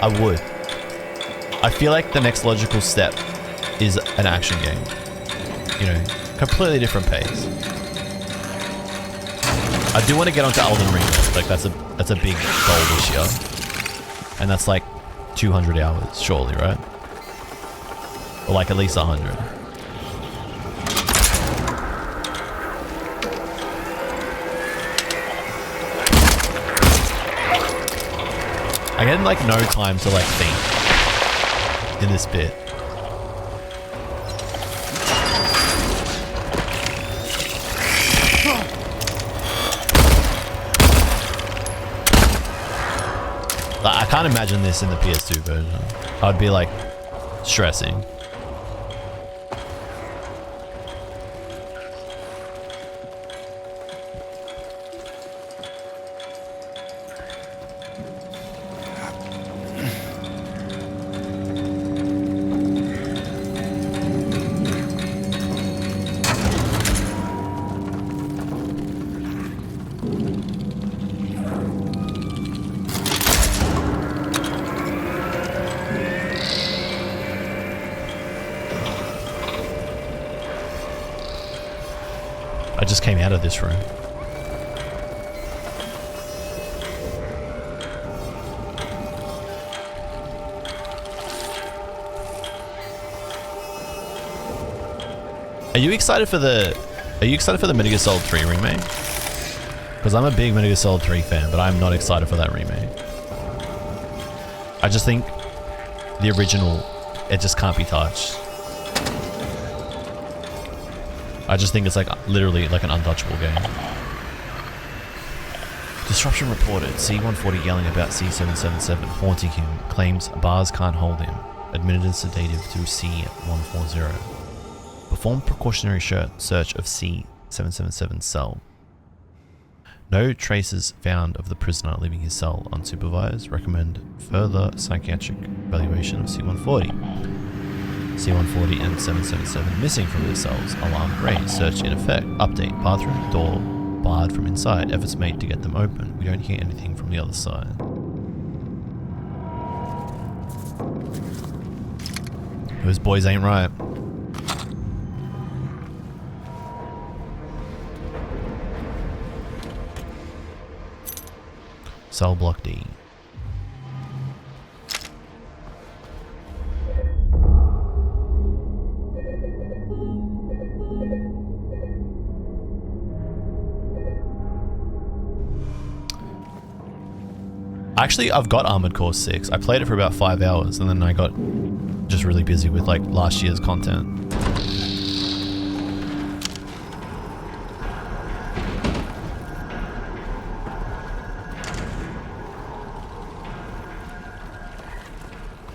I would. I feel like the next logical step is an action game. You know, completely different pace. I do want to get onto Elden Ring. Like that's a big goal this year, and that's like 200 hours, surely, right? Or like at least 100. I get like no time to like think. in this bit. I can't imagine this in the PS2 version. I'd be like stressing. I just came out of this room. Are you excited for the Metal Gear Solid 3 remake? Because I'm a big Metal Gear Solid 3 fan, but I'm not excited for that remake. I just think the original, it just can't be touched. I just think it's like literally like an untouchable game. Disruption reported. C-140 yelling about C-777, haunting him. Claims bars can't hold him. Administered sedative to C-140. Perform precautionary search of C-777 cell. No traces found of the prisoner leaving his cell unsupervised. Recommend further psychiatric evaluation of C-140. C-140 and 777 missing from their cells. Alarm raised. Search in effect. Update. Bathroom door barred from inside. Efforts made to get them open. We don't hear anything from the other side. Those boys ain't right. Cell block D. Actually, I've got Armored Core 6. I played it for about 5 hours and then I got just really busy with like last year's content.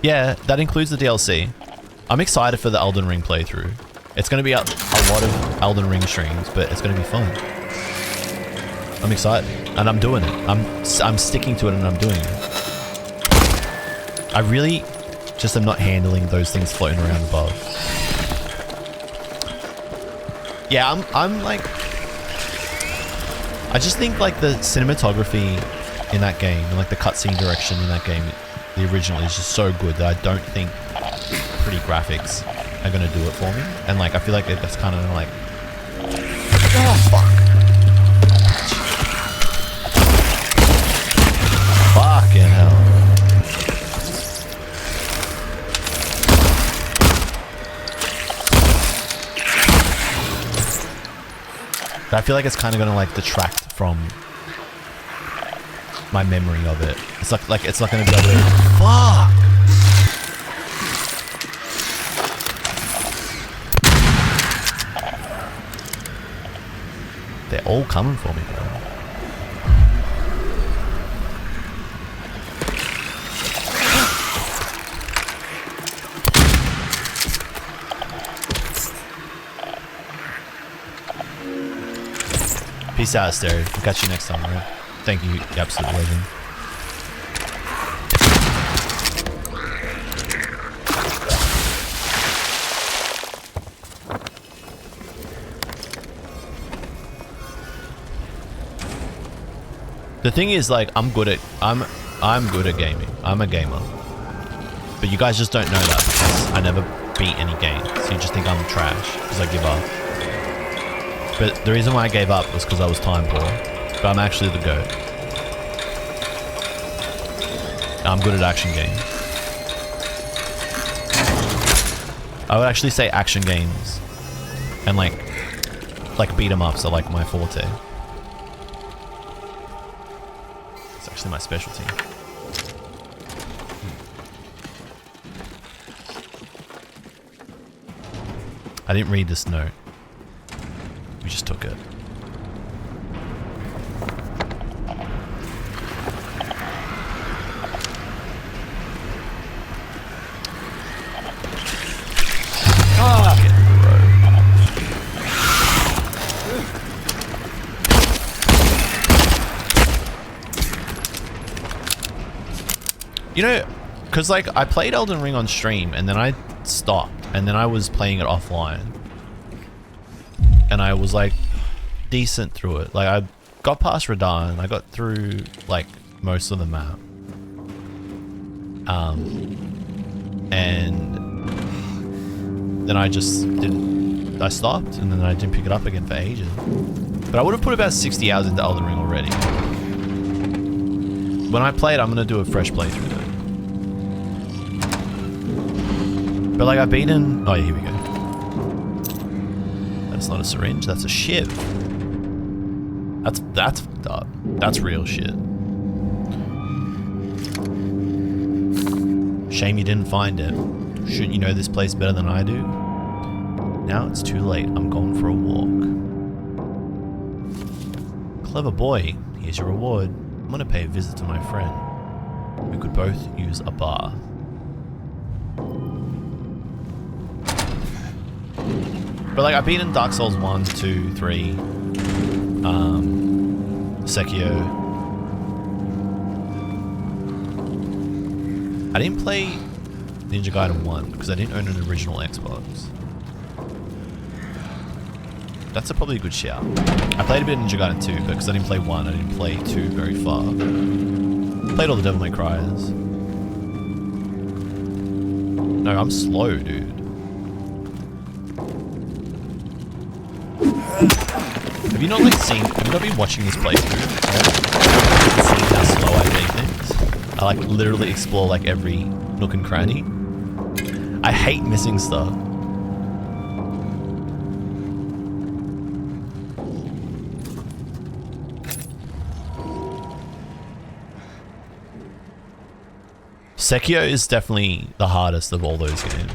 Yeah, that includes the DLC. I'm excited for the Elden Ring playthrough. It's going to be a lot of Elden Ring streams, but it's going to be fun. I'm excited, and I'm doing it. I'm sticking to it, and I'm doing it. I really just am not handling those things floating around above. Yeah, I'm like, I just think like the cinematography in that game and like the cutscene direction in that game, the original, is just so good that I don't think pretty graphics are gonna do it for me. And like I feel like it's kind of like, oh fuck. Fucking hell. But I feel like it's kind of gonna like detract from my memory of it. It's like it's not gonna be able to. Fuck. They're all coming for me, bro. Peace out, Stereo. I'll catch you next time, bro. Thank you, you absolute legend. The thing is, like, I'm good at gaming. I'm a gamer. But you guys just don't know that because I never beat any games. So you just think I'm trash because I give up. But the reason why I gave up was because I was time poor. But I'm actually the GOAT. I'm good at action games. I would actually say action games and like beat 'em ups are like my forte. It's actually my specialty. I didn't read this note. We just took it. You know, because like I played Elden Ring on stream and then I stopped and then I was playing it offline and I was like decent through it. Like I got past Radahn, I got through like most of the map, and then I just didn't. I stopped and then I didn't pick it up again for ages. But I would have put about 60 hours into Elden Ring already. When I play it, I'm gonna do a fresh playthrough though. But like I've beaten. Oh yeah, here we go. That's not a syringe. That's a shiv. That's fucked up. That's real shit. Shame you didn't find it. Shouldn't you know this place better than I do? Now it's too late. I'm going for a walk. Clever boy. Here's your reward. I'm gonna pay a visit to my friend. We could both use a bath. But like I've been in Dark Souls 1, 2, 3, Sekiro. I didn't play Ninja Gaiden 1 because I didn't own an original Xbox. That's probably a good shout. I played a bit of Ninja Gaiden 2, but because I didn't play 1, I didn't play 2 very far. Played all the Devil May Cries. No, I'm slow, dude. Have you not like seen? Have you not been watching this playthrough? Seeing how slow I make things. I like literally explore like every nook and cranny. I hate missing stuff. Sekiro is definitely the hardest of all those games.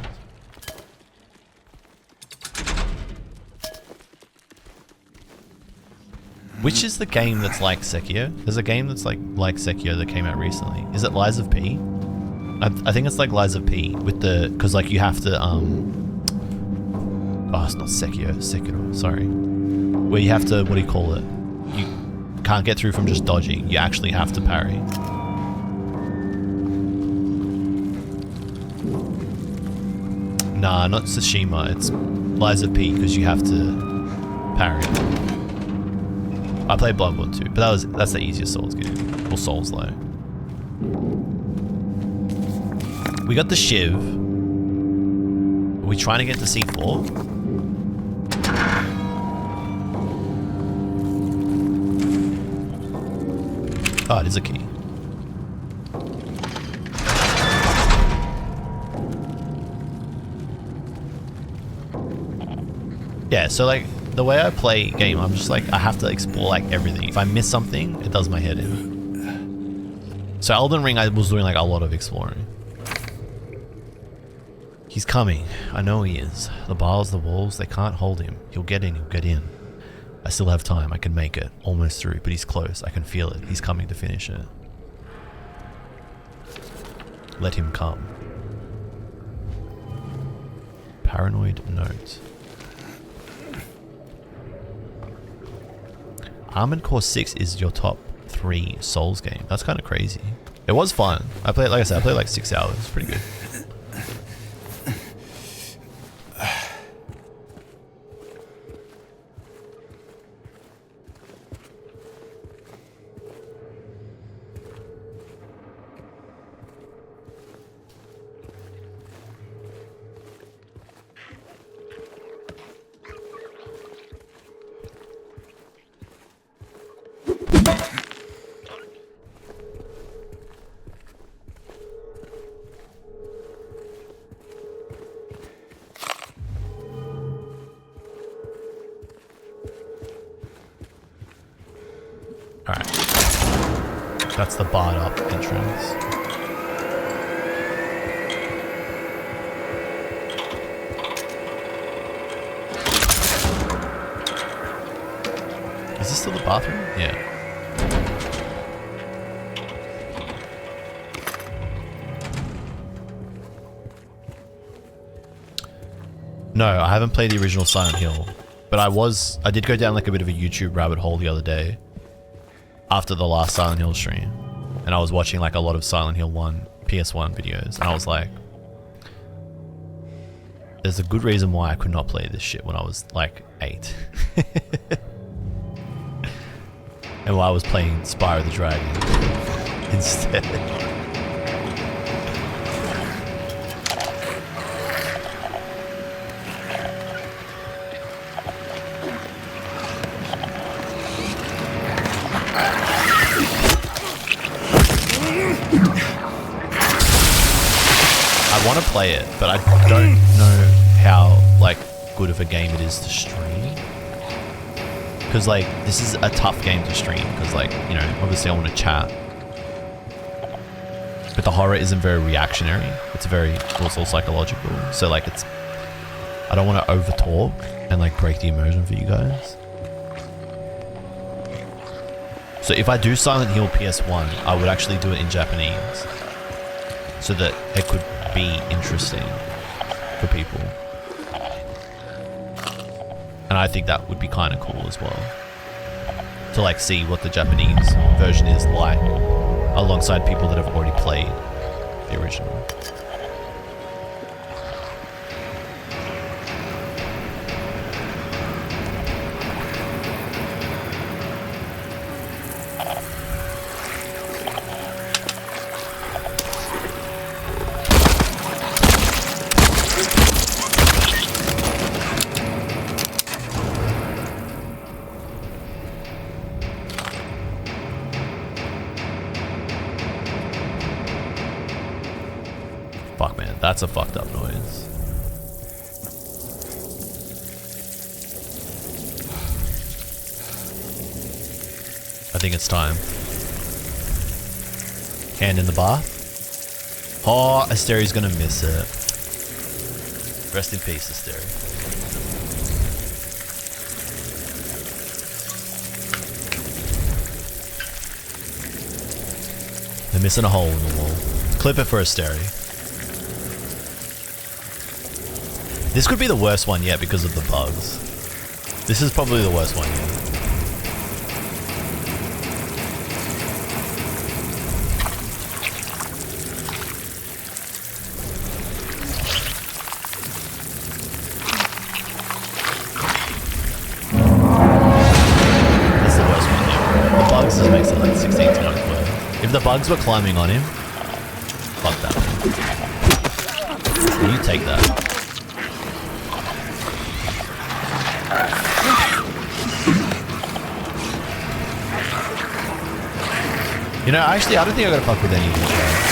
Which is the game that's like Sekiro? There's a game that's like Sekiro that came out recently. Is it Lies of P? I think it's like Lies of P with the, cause like you have to oh, it's not Sekiro, sorry. Where you have to, what do you call it? You can't get through from just dodging. You actually have to parry. Nah, not Tsushima. It's Lies of P because you have to parry. I played Bloodborne too, but that's the easiest Souls game. Or Souls though. We got the Shiv. Are we trying to get to C4? Oh, it is a key. Yeah, so like the way I play game, I'm just like I have to explore like everything. If I miss something, it does my head in. So Elden Ring, I was doing like a lot of exploring. He's coming. I know he is. The bars, the walls, they can't hold him. He'll get in, he'll get in. I still have time. I can make it. Almost through, but he's close. I can feel it. He's coming to finish it. Let him come. Paranoid note. Armored Core 6 is your top 3 Souls game. That's kind of crazy. It was fun. I played, like I said, I played like 6 hours. Pretty good. Alright. That's the barred up entrance. to the bathroom? Yeah. No, I haven't played the original Silent Hill, but I did go down like a bit of a YouTube rabbit hole the other day after the last Silent Hill stream, and I was watching like a lot of Silent Hill 1 PS1 videos, and I was like, there's a good reason why I could not play this shit when I was like 8. And why I was playing Spyro the Dragon instead. I want to play it, but I don't know how like good of a game it is to stream. Because like this is a tough game to stream because like, you know, obviously I want to chat. But the horror isn't very reactionary. It's very also psychological. So like I don't want to over talk and like break the immersion for you guys. So if I do Silent Hill PS1, I would actually do it in Japanese so that it could be interesting for people. And I think that would be kind of cool as well. To like see what the Japanese version is like alongside people that have already played the original. Fuck man, that's a fucked up noise. I think it's time. Hand in the bath. Oh, Asteri's gonna miss it. Rest in peace, Asteri. They're missing a hole in the wall. Clip it for Asteri. This could be the worst one yet because of the bugs. This is probably the worst one yet. This is the worst one yet. The bugs just makes it like 16 times worse. If the bugs were climbing on him, fuck that. You take that. You know, actually, I don't think I gotta fuck with any of these guys.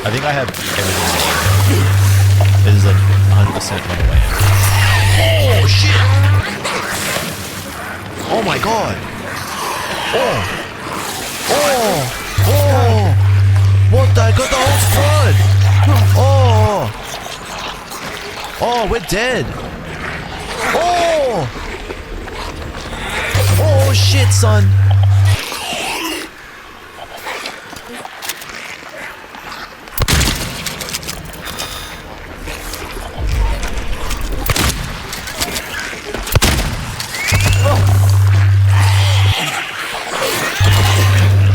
I think I have everything. It is like 100% on the way. Oh shit! Oh my god! Oh! Oh! Oh! What the? I got the whole squad! Oh! Oh, we're dead! Oh! Oh shit, son!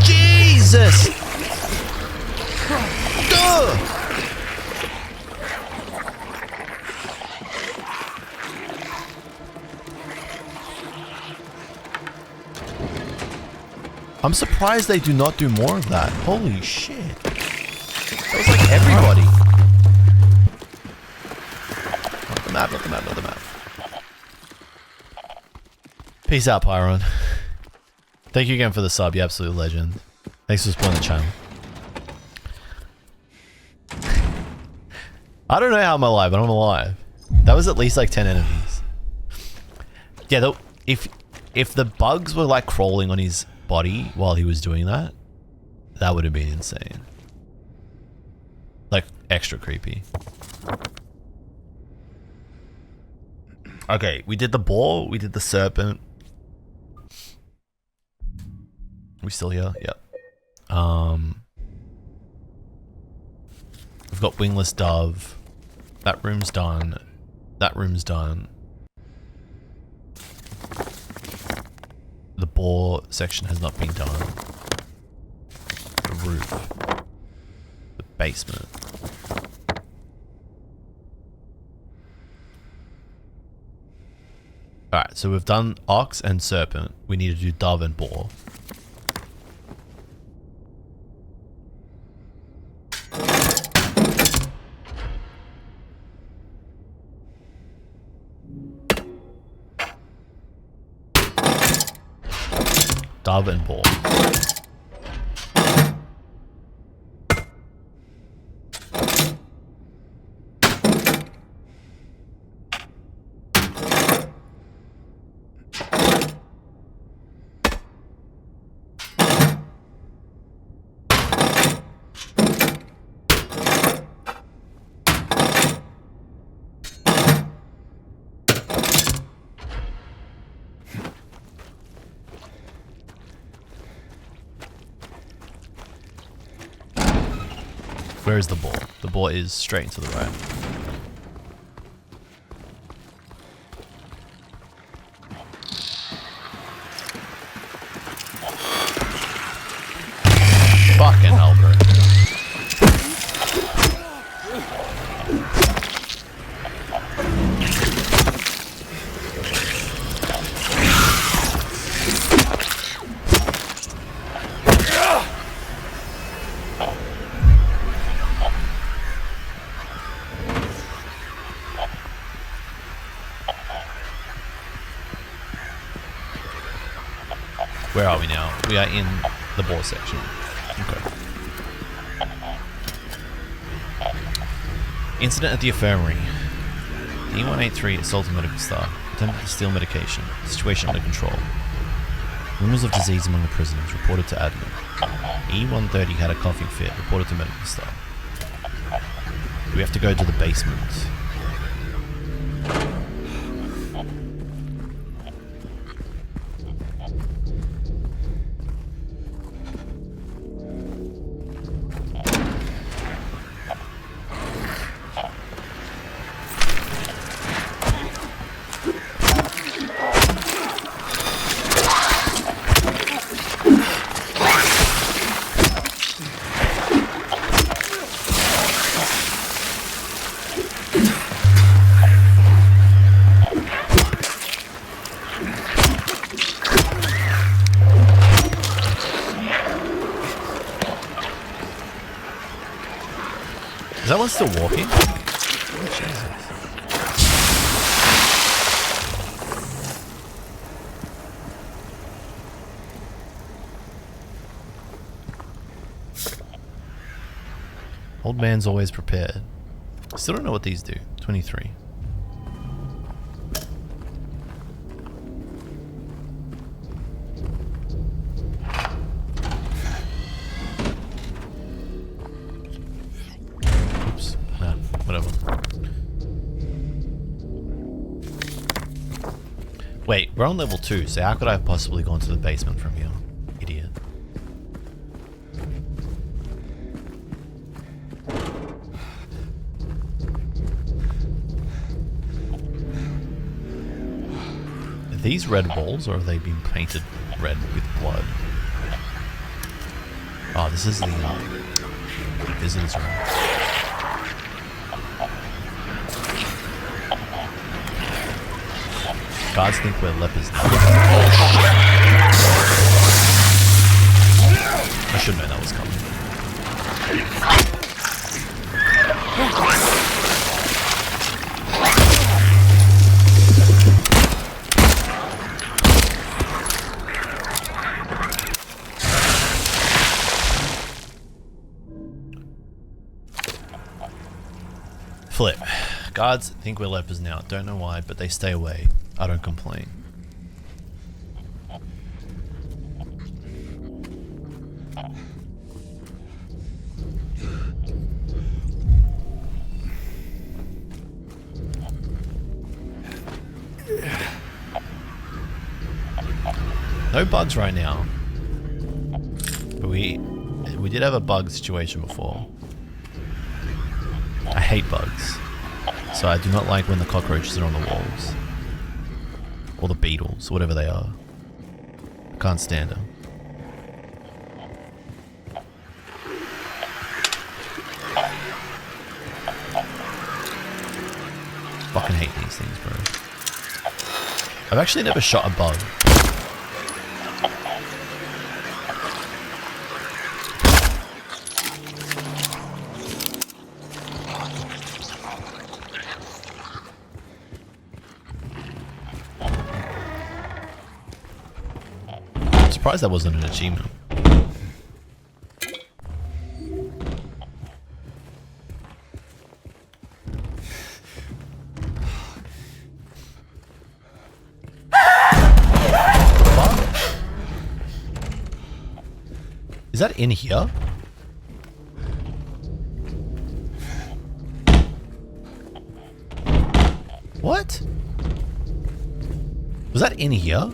Jesus! Duh! I'm surprised they do not do more of that. Holy shit. That was like everybody. Not the map, not the map, not the map. Peace out, Pyron. Thank you again for the sub, you absolute legend. Thanks for supporting the channel. I don't know how I'm alive, but I'm alive. That was at least like 10 enemies. Yeah, if the bugs were like crawling on his body while he was doing that, that would have been insane. Like, extra creepy. Okay, we did the boar, we did the serpent. We still here? Yep. We've got wingless dove. That room's done. That room's done. The boar section has not been done. The roof. The basement. Alright, so we've done ox and serpent. We need to do dove and boar. Dove and boar. Where is the boar? The boar is straight into the right. Fucking hell, bro. Where are we now? We are in the boar section. Okay. Incident at the infirmary. E183 assaulted medical staff. Attempted to steal medication. Situation under control. Rumors of disease among the prisoners reported to admin. E130 had a coughing fit. Reported to medical staff. We have to go to the basement. Is that one still walking? Oh, Jesus. Old man's always prepared. Still don't know what these do. 23. Wait, we're on level 2, so how could I have possibly gone to the basement from here? Idiot. Are these red walls, or have they been painted red with blood? Oh, this is the visitors room. Guards think we're lepers now. I should know that was coming. Flip. Guards think we're lepers now. Don't know why, but they stay away. I don't complain. No bugs right now. But we did have a bug situation before. I hate bugs. So I do not like when the cockroaches are on the walls. Or the beetles, whatever they are. I can't stand them. Fucking hate these things, bro. I've actually never shot a bug. I'm surprised that wasn't an achievement. Is that in here? What? Was that in here?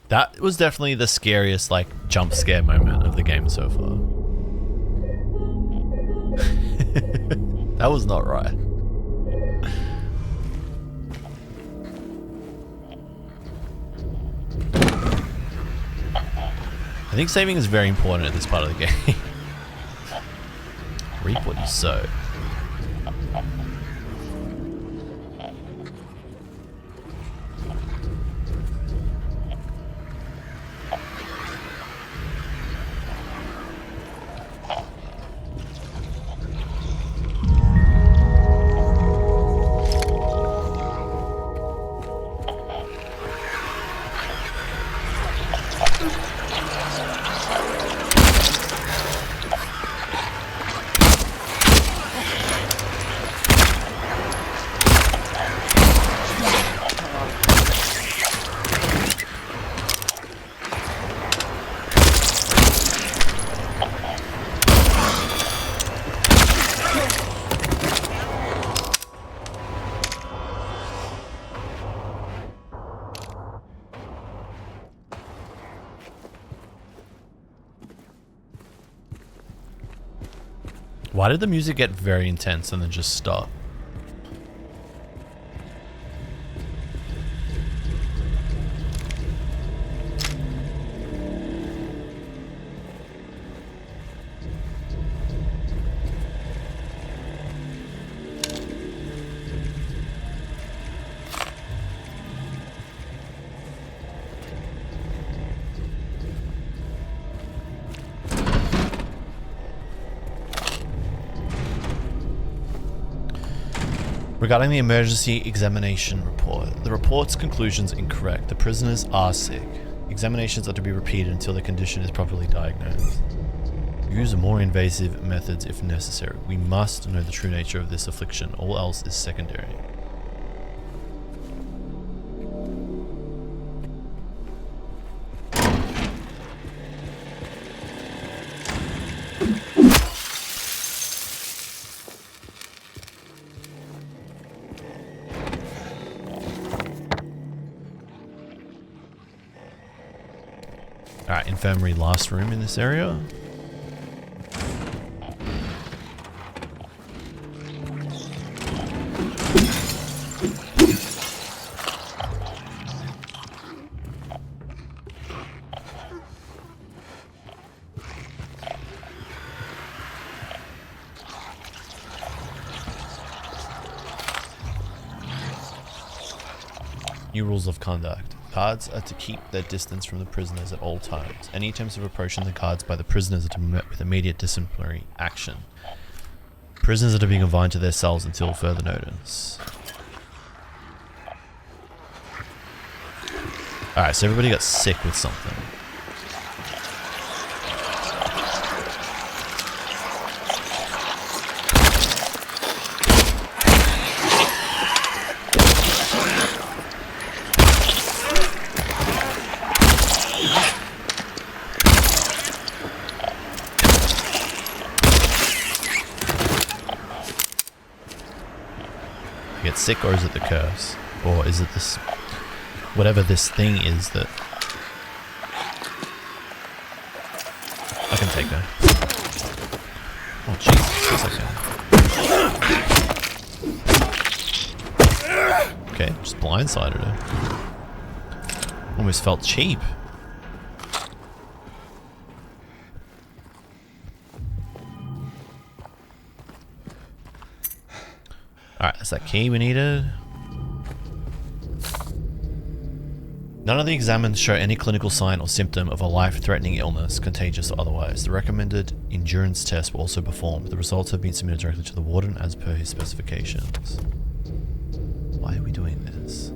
That was definitely the scariest, like, jump scare moment of the game so far. That was not right. I think saving is very important at this part of the game. Reap what you sow. Why did the music get very intense and then just stop? Regarding the emergency examination report, the report's conclusions incorrect. The prisoners are sick. Examinations are to be repeated until the condition is properly diagnosed. Use more invasive methods if necessary. We must know the true nature of this affliction. All else is secondary. Alright, infirmary, last room in this area. New rules of conduct. Guards are to keep their distance from the prisoners at all times. Any attempts of approaching the guards by the prisoners are to be met with immediate disciplinary action. Prisoners that are being confined to their cells until further notice. Alright, so everybody got sick with something. Get sick, or is it the curse? Or is it this, whatever this thing is that I can take her? Oh Jesus, yes I can. Okay, just blindsided her. Almost felt cheap. Alright, that's that key we needed. None of the examines show any clinical sign or symptom of a life-threatening illness, contagious or otherwise. The recommended endurance test were also performed. The results have been submitted directly to the warden as per his specifications. Why are we doing this?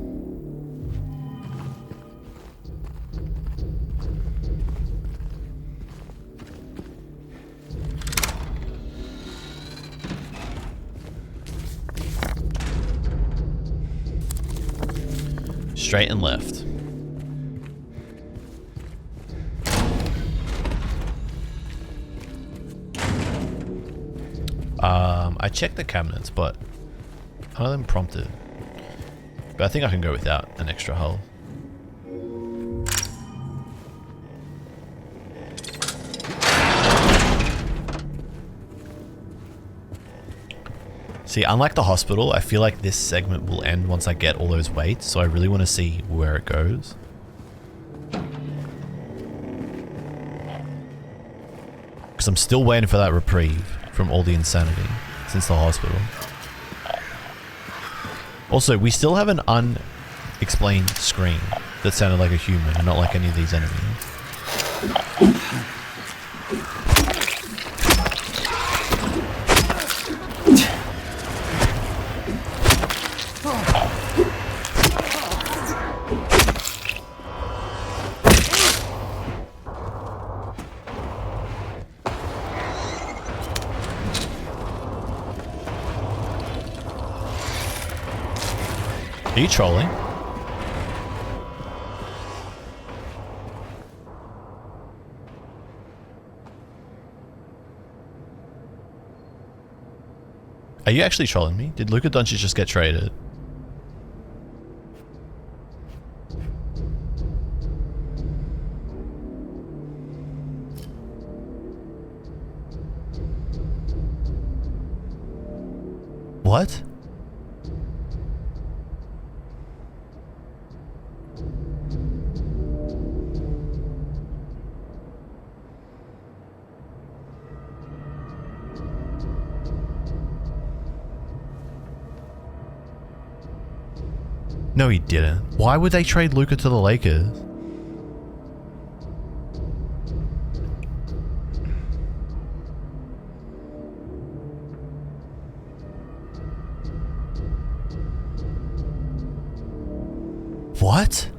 Straight and left. I checked the cabinets, but none of them prompted. But I think I can go without an extra hull. See, unlike the hospital, I feel like this segment will end once I get all those weights, so I really want to see where it goes. Because I'm still waiting for that reprieve from all the insanity since the hospital. Also, we still have an unexplained scream that sounded like a human and not like any of these enemies. Are you trolling? Are you actually trolling me? Did Luka Doncic just get traded? What? No, he didn't. Why would they trade Luka to the Lakers? What?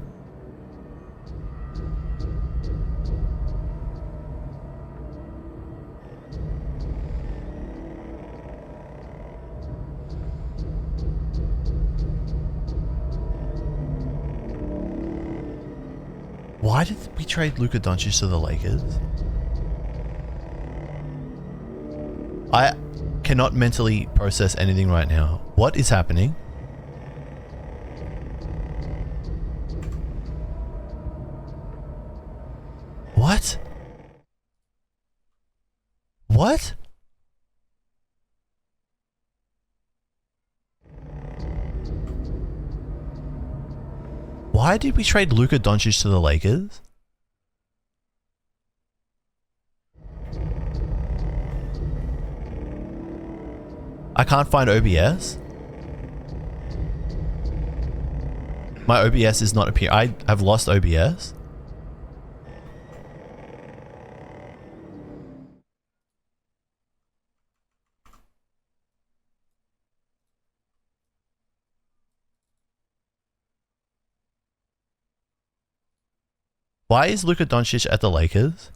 Why did we trade Luka Doncic to the Lakers? I cannot mentally process anything right now. What is happening? What? What? Why did we trade Luka Doncic to the Lakers? I can't find OBS. My OBS is not appearing. I have lost OBS. Why is Luka Doncic at the Lakers?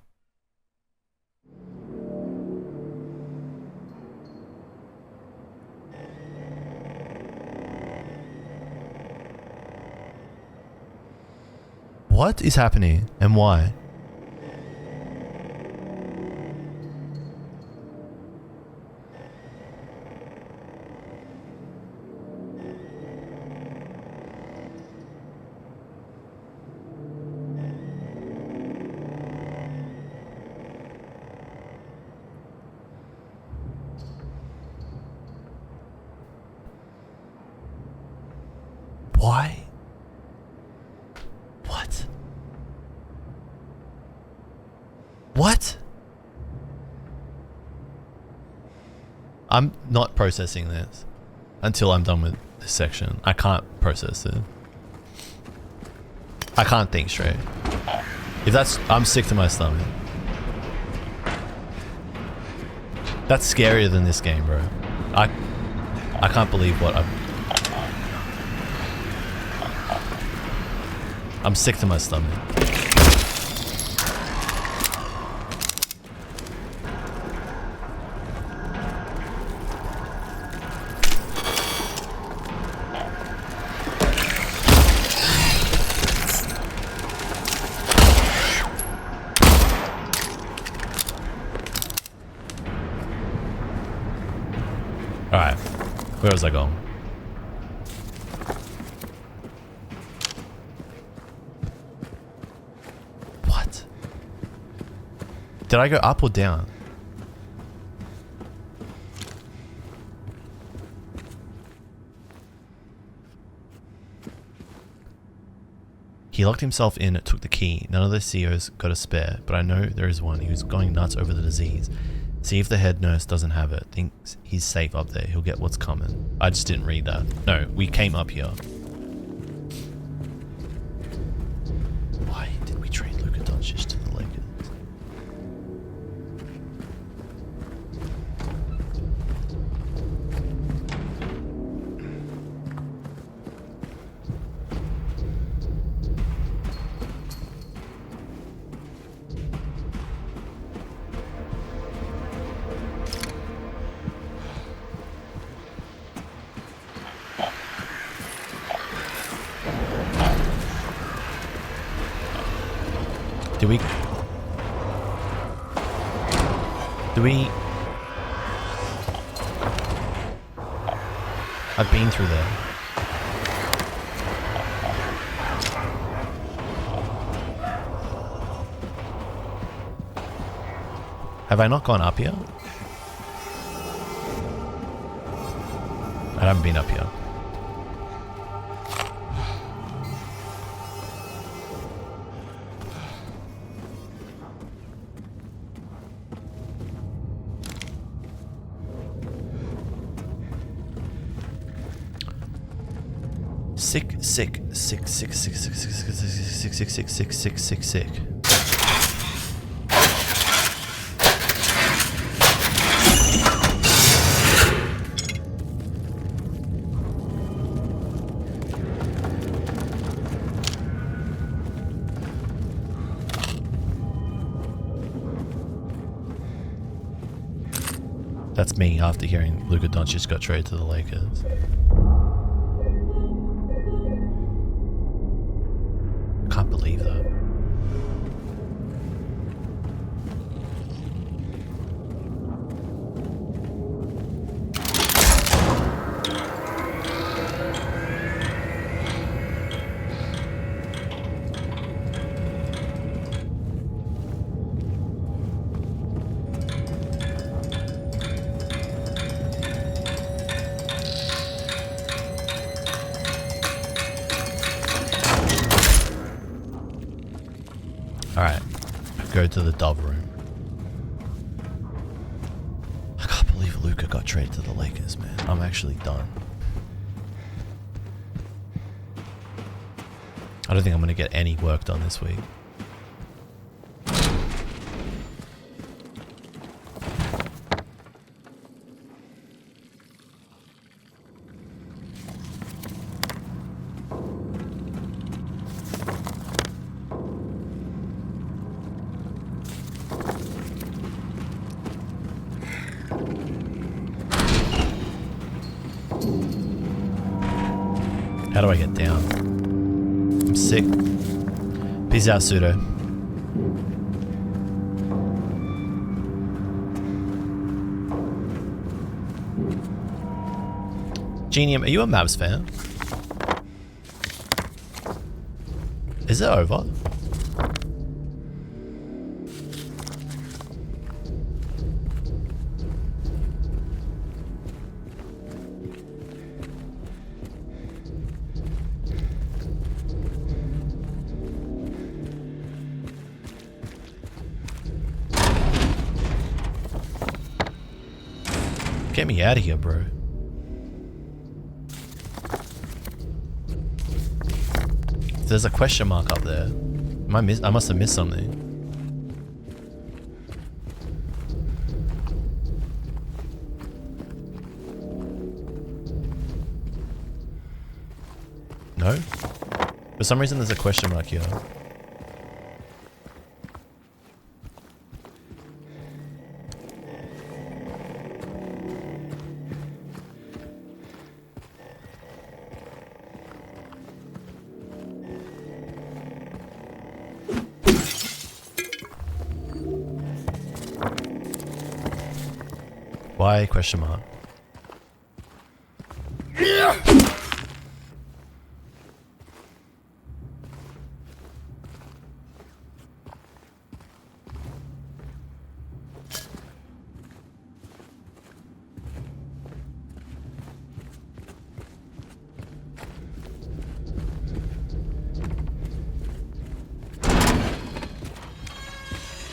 What is happening and why? Why? What? What? I'm not processing this until I'm done with this section. I can't process it. I can't think straight. If that's... I'm sick to my stomach. That's scarier than this game, bro. I can't believe what I'm sick to my stomach. Alright, where was I going? What? Did I go up or down? He locked himself in, took the key. None of the CEOs got a spare, but I know there is one who's going nuts over the disease. See if the head nurse doesn't have it. Thinks he's safe up there. He'll get what's coming. I just didn't read that. No, we came up here. Why did we trade Luka Doncic to the Lakers? Do we... I've been through there. Have I not gone up here? I haven't been up here. Sick. That's me after hearing Luka Doncic got traded to the Lakers. I can't believe that. Alright, go to the Dove room. I can't believe Luka got traded to the Lakers, man. I'm actually done. I don't think I'm going to get any work done this week. How do I get down? I'm sick. Peace out, Pseudo. Genium, are you a Mavs fan? Is it over? Get me out of here, bro. There's a question mark up there. I must have missed something. No? For some reason there's a question mark here. Why question mark?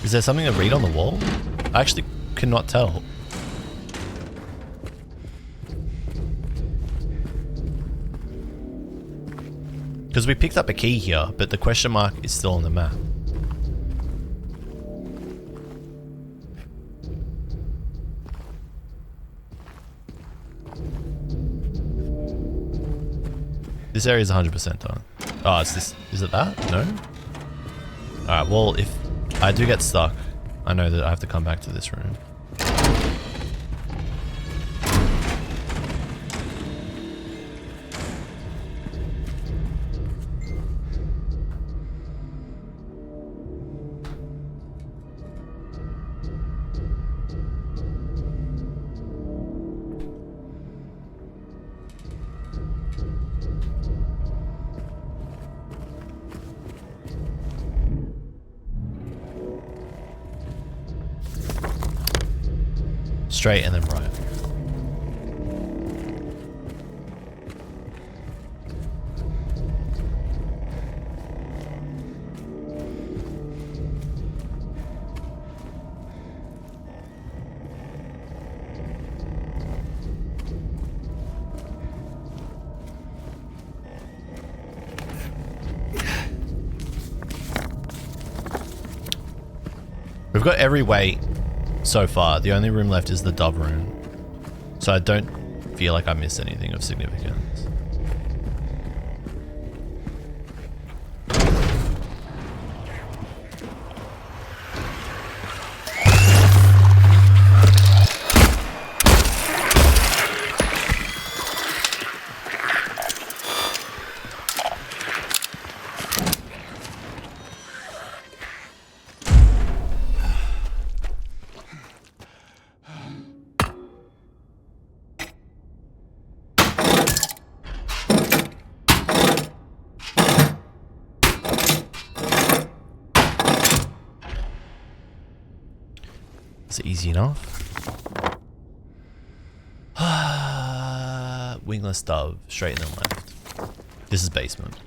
Is there something to read on the wall? I actually cannot tell. Because we picked up a key here, but the question mark is still on the map. This area is 100% done. Oh, it's this. Is it that? No? Alright, well, if I do get stuck, I know that I have to come back to this room. Straight and then right. We've got every way so far. The only room left is the dove room. So I don't feel like I missed anything of significance. Is it easy enough? Wingless dove, straight and then left. This is basement.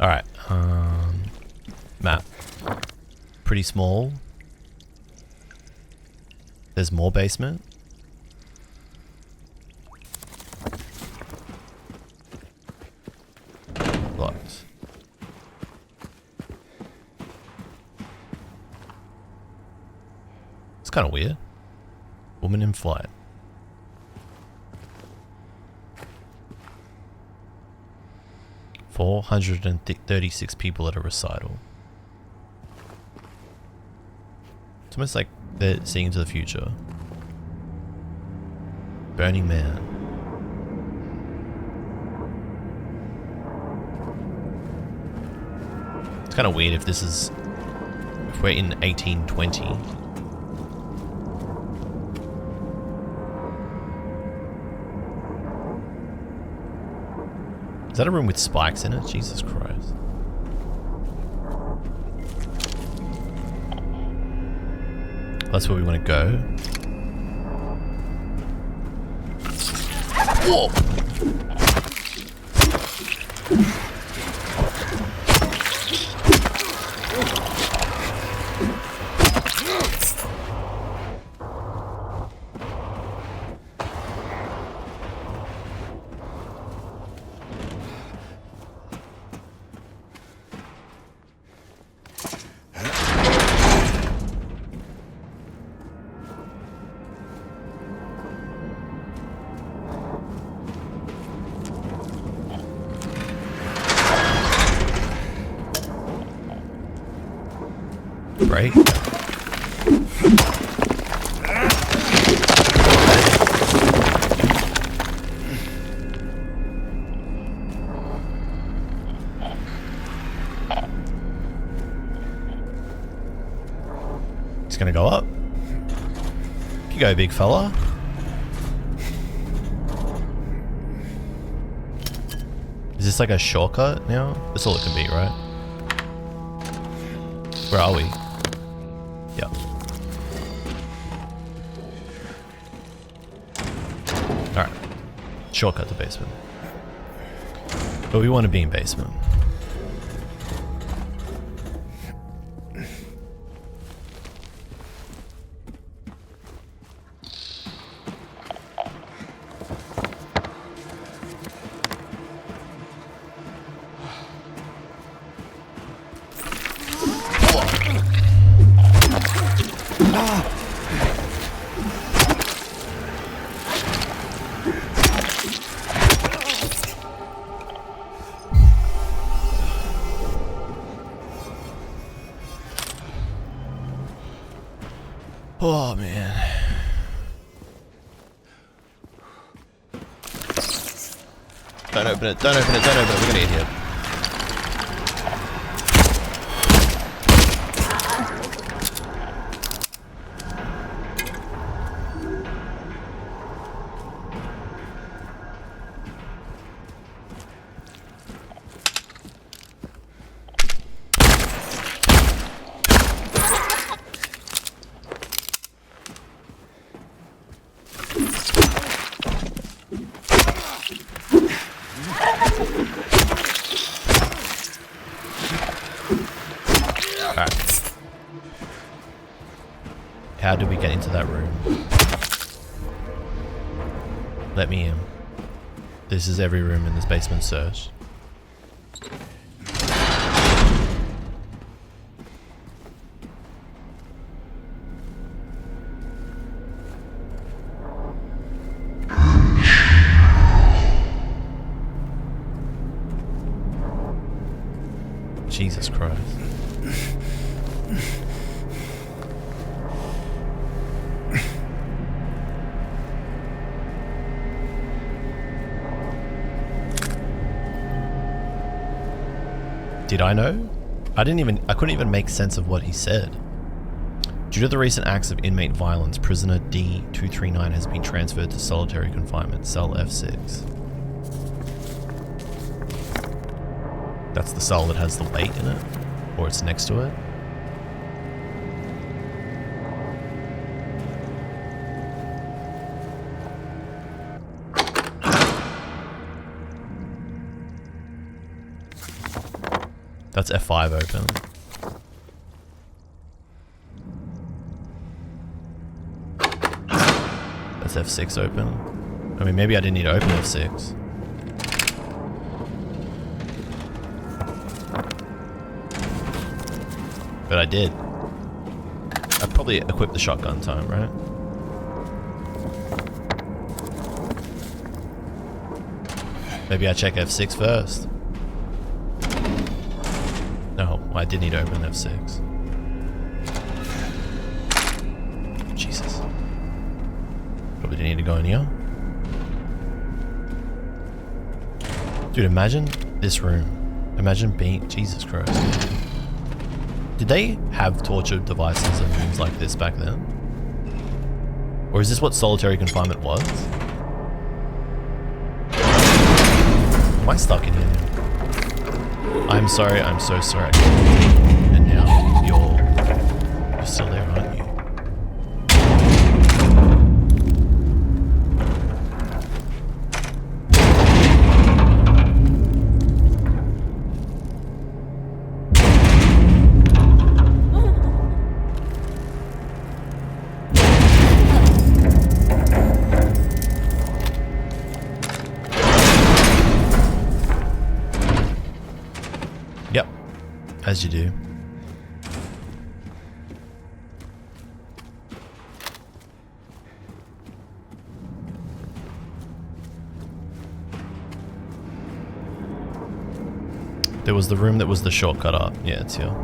Alright, map. Pretty small. There's more basement. Locked. It's kind of weird. Woman in flight. $436 people at a recital. It's almost like they're seeing into the future. Burning Man. It's kind of weird if this is... if we're in 1820. Is that a room with spikes in it? Jesus Christ. That's where we want to go. Whoa! Right? It's gonna go up. You go, big fella. Is this like a shortcut now? That's all it can be, right? Where are we? Yeah. Alright. Shortcut to basement. But we want to be in basement. Oh man. Don't open it, don't open it, don't open it, we're gonna get hit. How do we get into that room? Let me in. This is every room in this basement search. Jesus Christ. Did I know? I couldn't even make sense of what he said. Due to the recent acts of inmate violence, prisoner D239 has been transferred to solitary confinement, cell F6. That's the cell that has the weight in it, or it's next to it. That's F5 open. That's F6 open. I mean, maybe I didn't need to open F6. But I did. I probably equipped the shotgun time, right? Maybe I check F6 first. No, I did need to open F6. Jesus. Probably didn't need to go in here. Dude, imagine this room. Imagine being... Jesus Christ. Did they have torture devices and rooms like this back then? Or is this what solitary confinement was? Am I stuck in here? I'm sorry, I'm so sorry. And now you're still there, aren't you? Yep, as you do. There was the room that was the shortcut up. Yeah, it's here.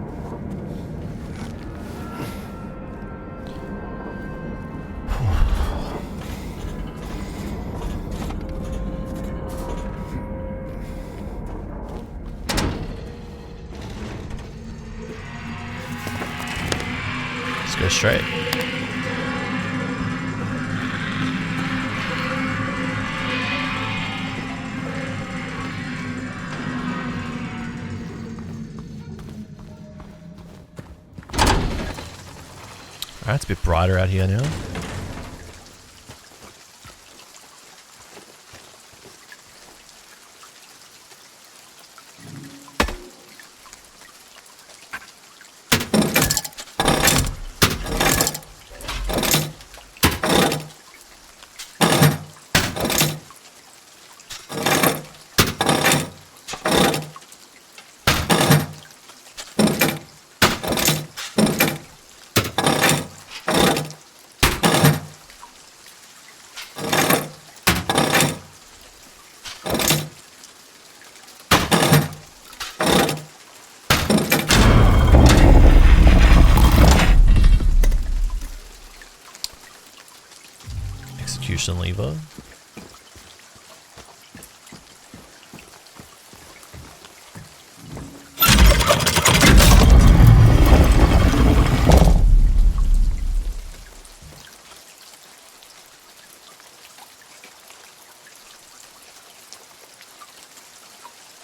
Let's go straight. Alright, it's a bit brighter out here now. Execution lever.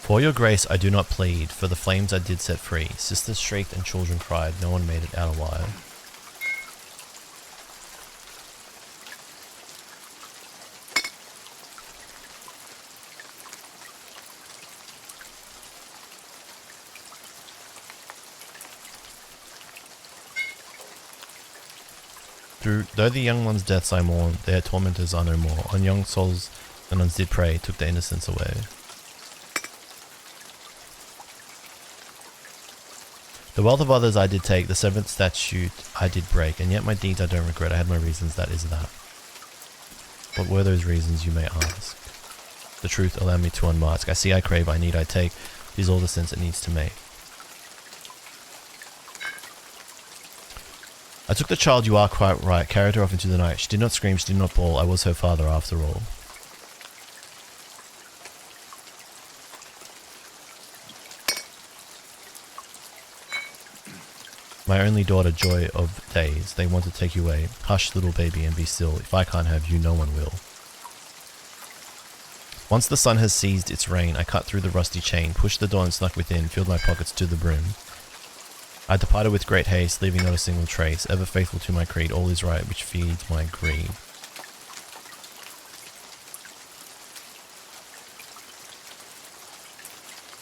For your grace I do not plead, for the flames I did set free. Sisters shrieked and children cried, no one made it out alive. Though the young ones' deaths I mourn, their tormentors are no more. On young souls the nuns did pray, took their innocence away. The wealth of others I did take, the seventh statute I did break, and yet my deeds I don't regret. I had my reasons, that is that. What were those reasons, you may ask? The truth allow me to unmask. I see, I crave, I need, I take. Is all the sense it needs to make. I took the child, you are quite right, carried her off into the night. She did not scream, she did not bawl, I was her father after all. My only daughter, joy of days, they want to take you away. Hush, little baby, and be still. If I can't have you, no one will. Once the sun has seized its reign, I cut through the rusty chain, pushed the door and snuck within, filled my pockets to the brim. I departed with great haste, leaving not a single trace, ever faithful to my creed, all is right, which feeds my greed.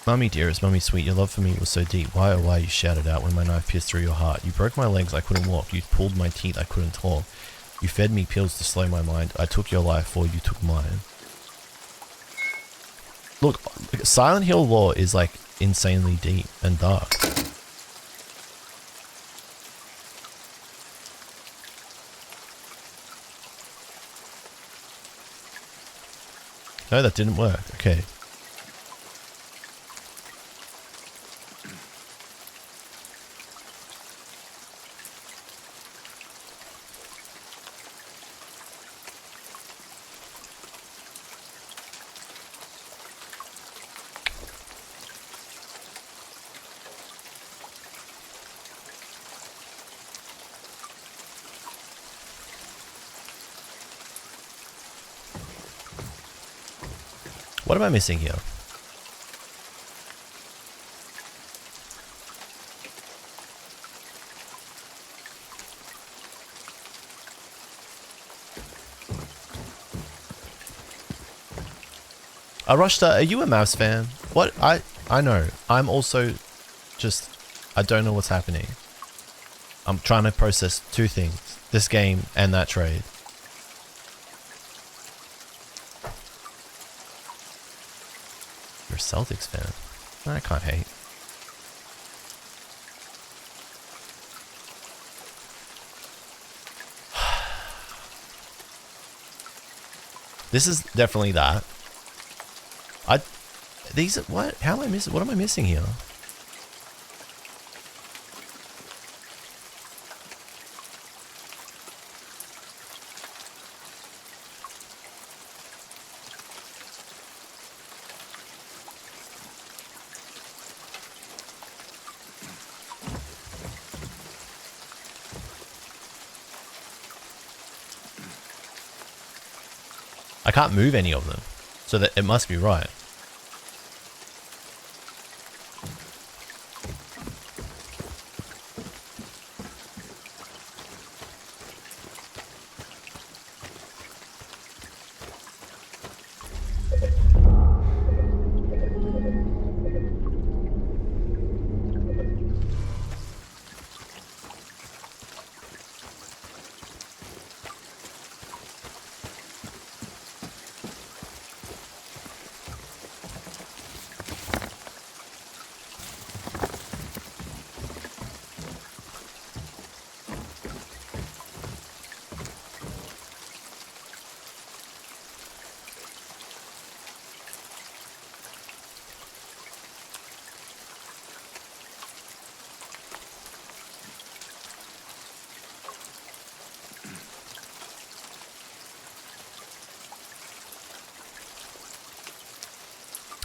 Mummy dearest, mummy sweet, your love for me was so deep. Why oh why you shouted out when my knife pierced through your heart. You broke my legs, I couldn't walk. You pulled my teeth, I couldn't talk. You fed me pills to slow my mind. I took your life for you took mine. Look, Silent Hill lore is like insanely deep and dark. No, that didn't work. Okay. What am I missing here? Rushta, are you a mouse fan? What? I know. I'm also just... I don't know what's happening. I'm trying to process two things. This game and that trade. You're a Celtics fan. I can't hate. This is definitely that. What? How am I missing? What am I missing here? I can't move any of them, so that it must be right.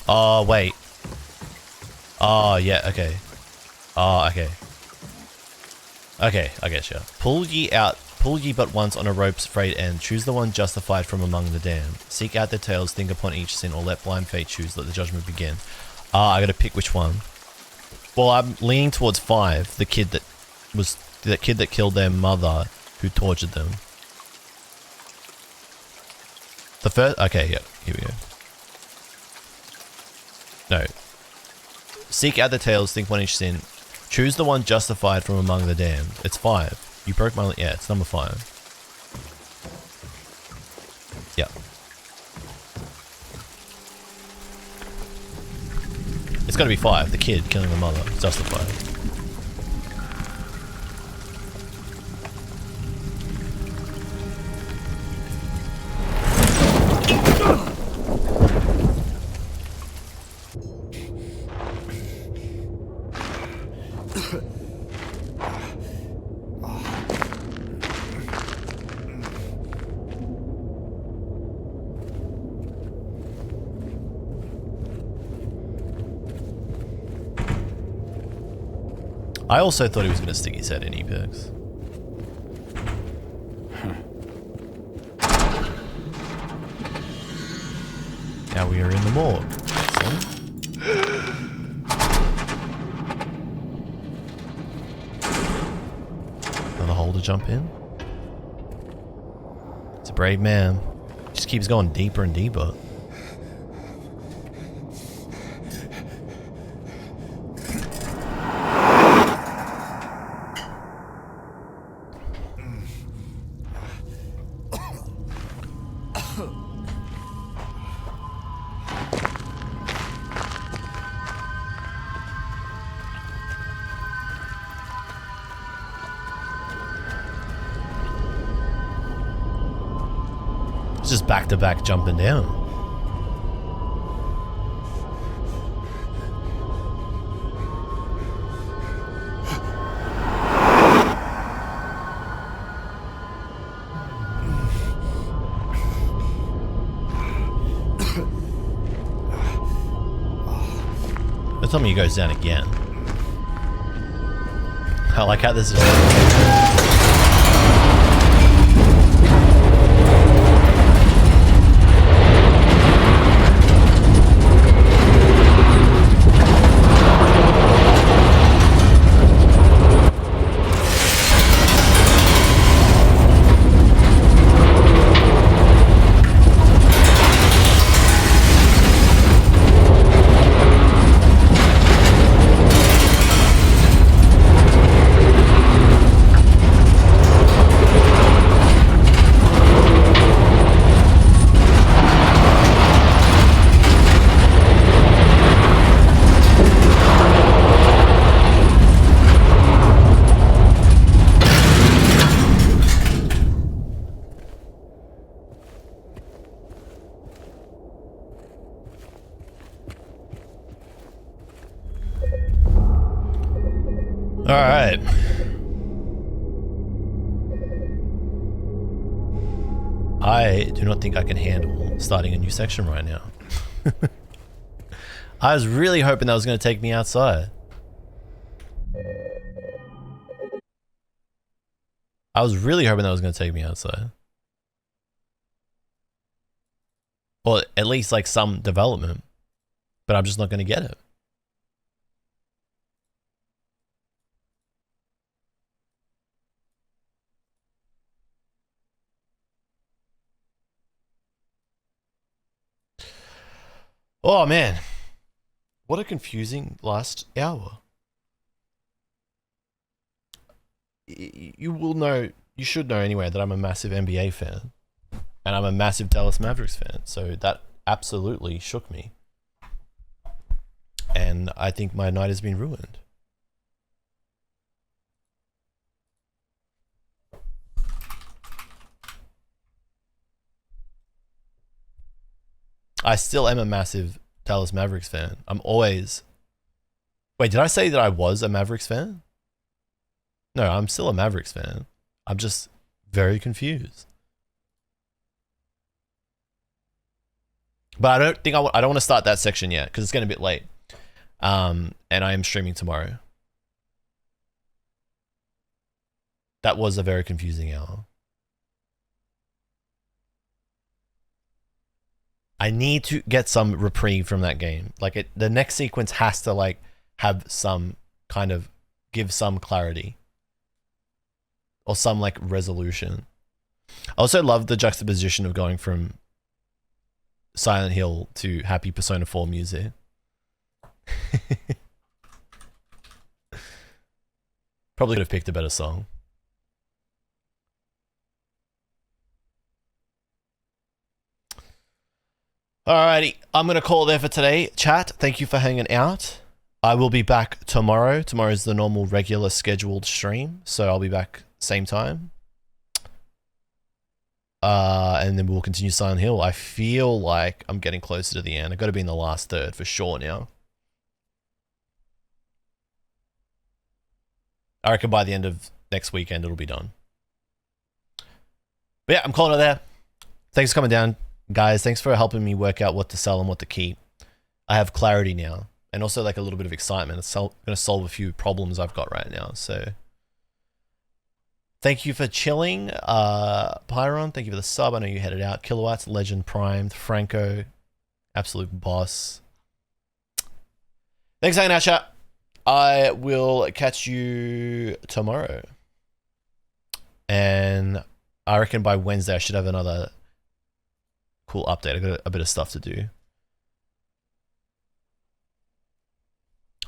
Oh, wait. Oh, yeah, okay. Oh, okay. Okay, I get you. Pull ye but once on a rope's frayed end. Choose the one justified from among the damned. Seek out their tails, think upon each sin, or let blind fate choose, let the judgment begin. I gotta pick which one. Well, I'm leaning towards 5, the kid that killed their mother, who tortured them. The first, okay, yeah, here we go. No. Seek out the tales, think upon each sin. Choose the one justified from among the damned. It's 5. You broke my... Yeah, it's number 5. Yeah. It's gotta be 5. The kid killing the mother. Justified. I also thought he was going to stick his head in E-Perks. Now we are in the morgue. Another hole to jump in. It's a brave man. Just keeps going deeper and deeper. It's just back to back jumping down. Don't tell me he goes down again. I like how this is. Alright. I do not think I can handle starting a new section right now. I was really hoping that was going to take me outside. I was really hoping that was going to take me outside. Or at least like some development. But I'm just not going to get it. Oh man, what a confusing last hour. You will know, you should know anyway that I'm a massive NBA fan. And I'm a massive Dallas Mavericks fan, so that absolutely shook me. And I think my night has been ruined. I still am a massive Dallas Mavericks fan. I'm always... Wait, did I say that I was a Mavericks fan? No, I'm still a Mavericks fan. I'm just very confused. But I don't think I don't want to start that section yet because it's getting a bit late. And I am streaming tomorrow. That was a very confusing hour. I need to get some reprieve from that game. Like the next sequence has to like have some kind of give some clarity or some like resolution. I also love the juxtaposition of going from Silent Hill to happy Persona 4 music. Probably could have picked a better song. Alrighty, I'm going to call it there for today. Chat, thank you for hanging out. I will be back tomorrow. Tomorrow is the normal, regular, scheduled stream. So I'll be back same time. And then we'll continue Silent Hill. I feel like I'm getting closer to the end. I've got to be in the last third for sure now. I reckon by the end of next weekend, it'll be done. But yeah, I'm calling it there. Thanks for coming down. Guys, thanks for helping me work out what to sell and what to keep. I have clarity now, and also like a little bit of excitement. It's going to solve a few problems I've got right now. So, thank you for chilling, Pyron. Thank you for the sub. I know you headed out. Kilowatts, Legend Primed, Franco, absolute boss. Thanks for hanging out, chat. I will catch you tomorrow, and I reckon by Wednesday I should have another cool update. I got a bit of stuff to do.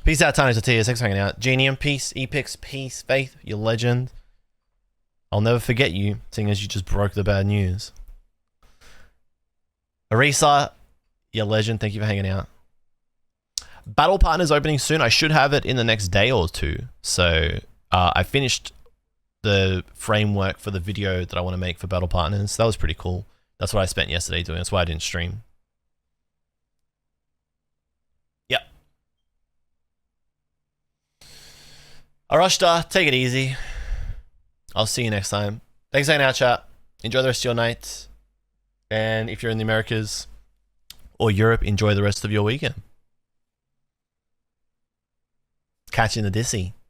Peace out, Tiny Tortillas. Thanks for hanging out. Genium, peace. Epix, peace. Faith, you legend. I'll never forget you, seeing as you just broke the bad news. Arisa, you legend. Thank you for hanging out. Battle Partners opening soon. I should have it in the next day or two. So I finished the framework for the video that I want to make for Battle Partners. That was pretty cool. That's what I spent yesterday doing. That's why I didn't stream. Yep. Arashta, take it easy. I'll see you next time. Thanks for hanging out, chat. Enjoy the rest of your night. And if you're in the Americas or Europe, enjoy the rest of your weekend. Catch you in the Dissy.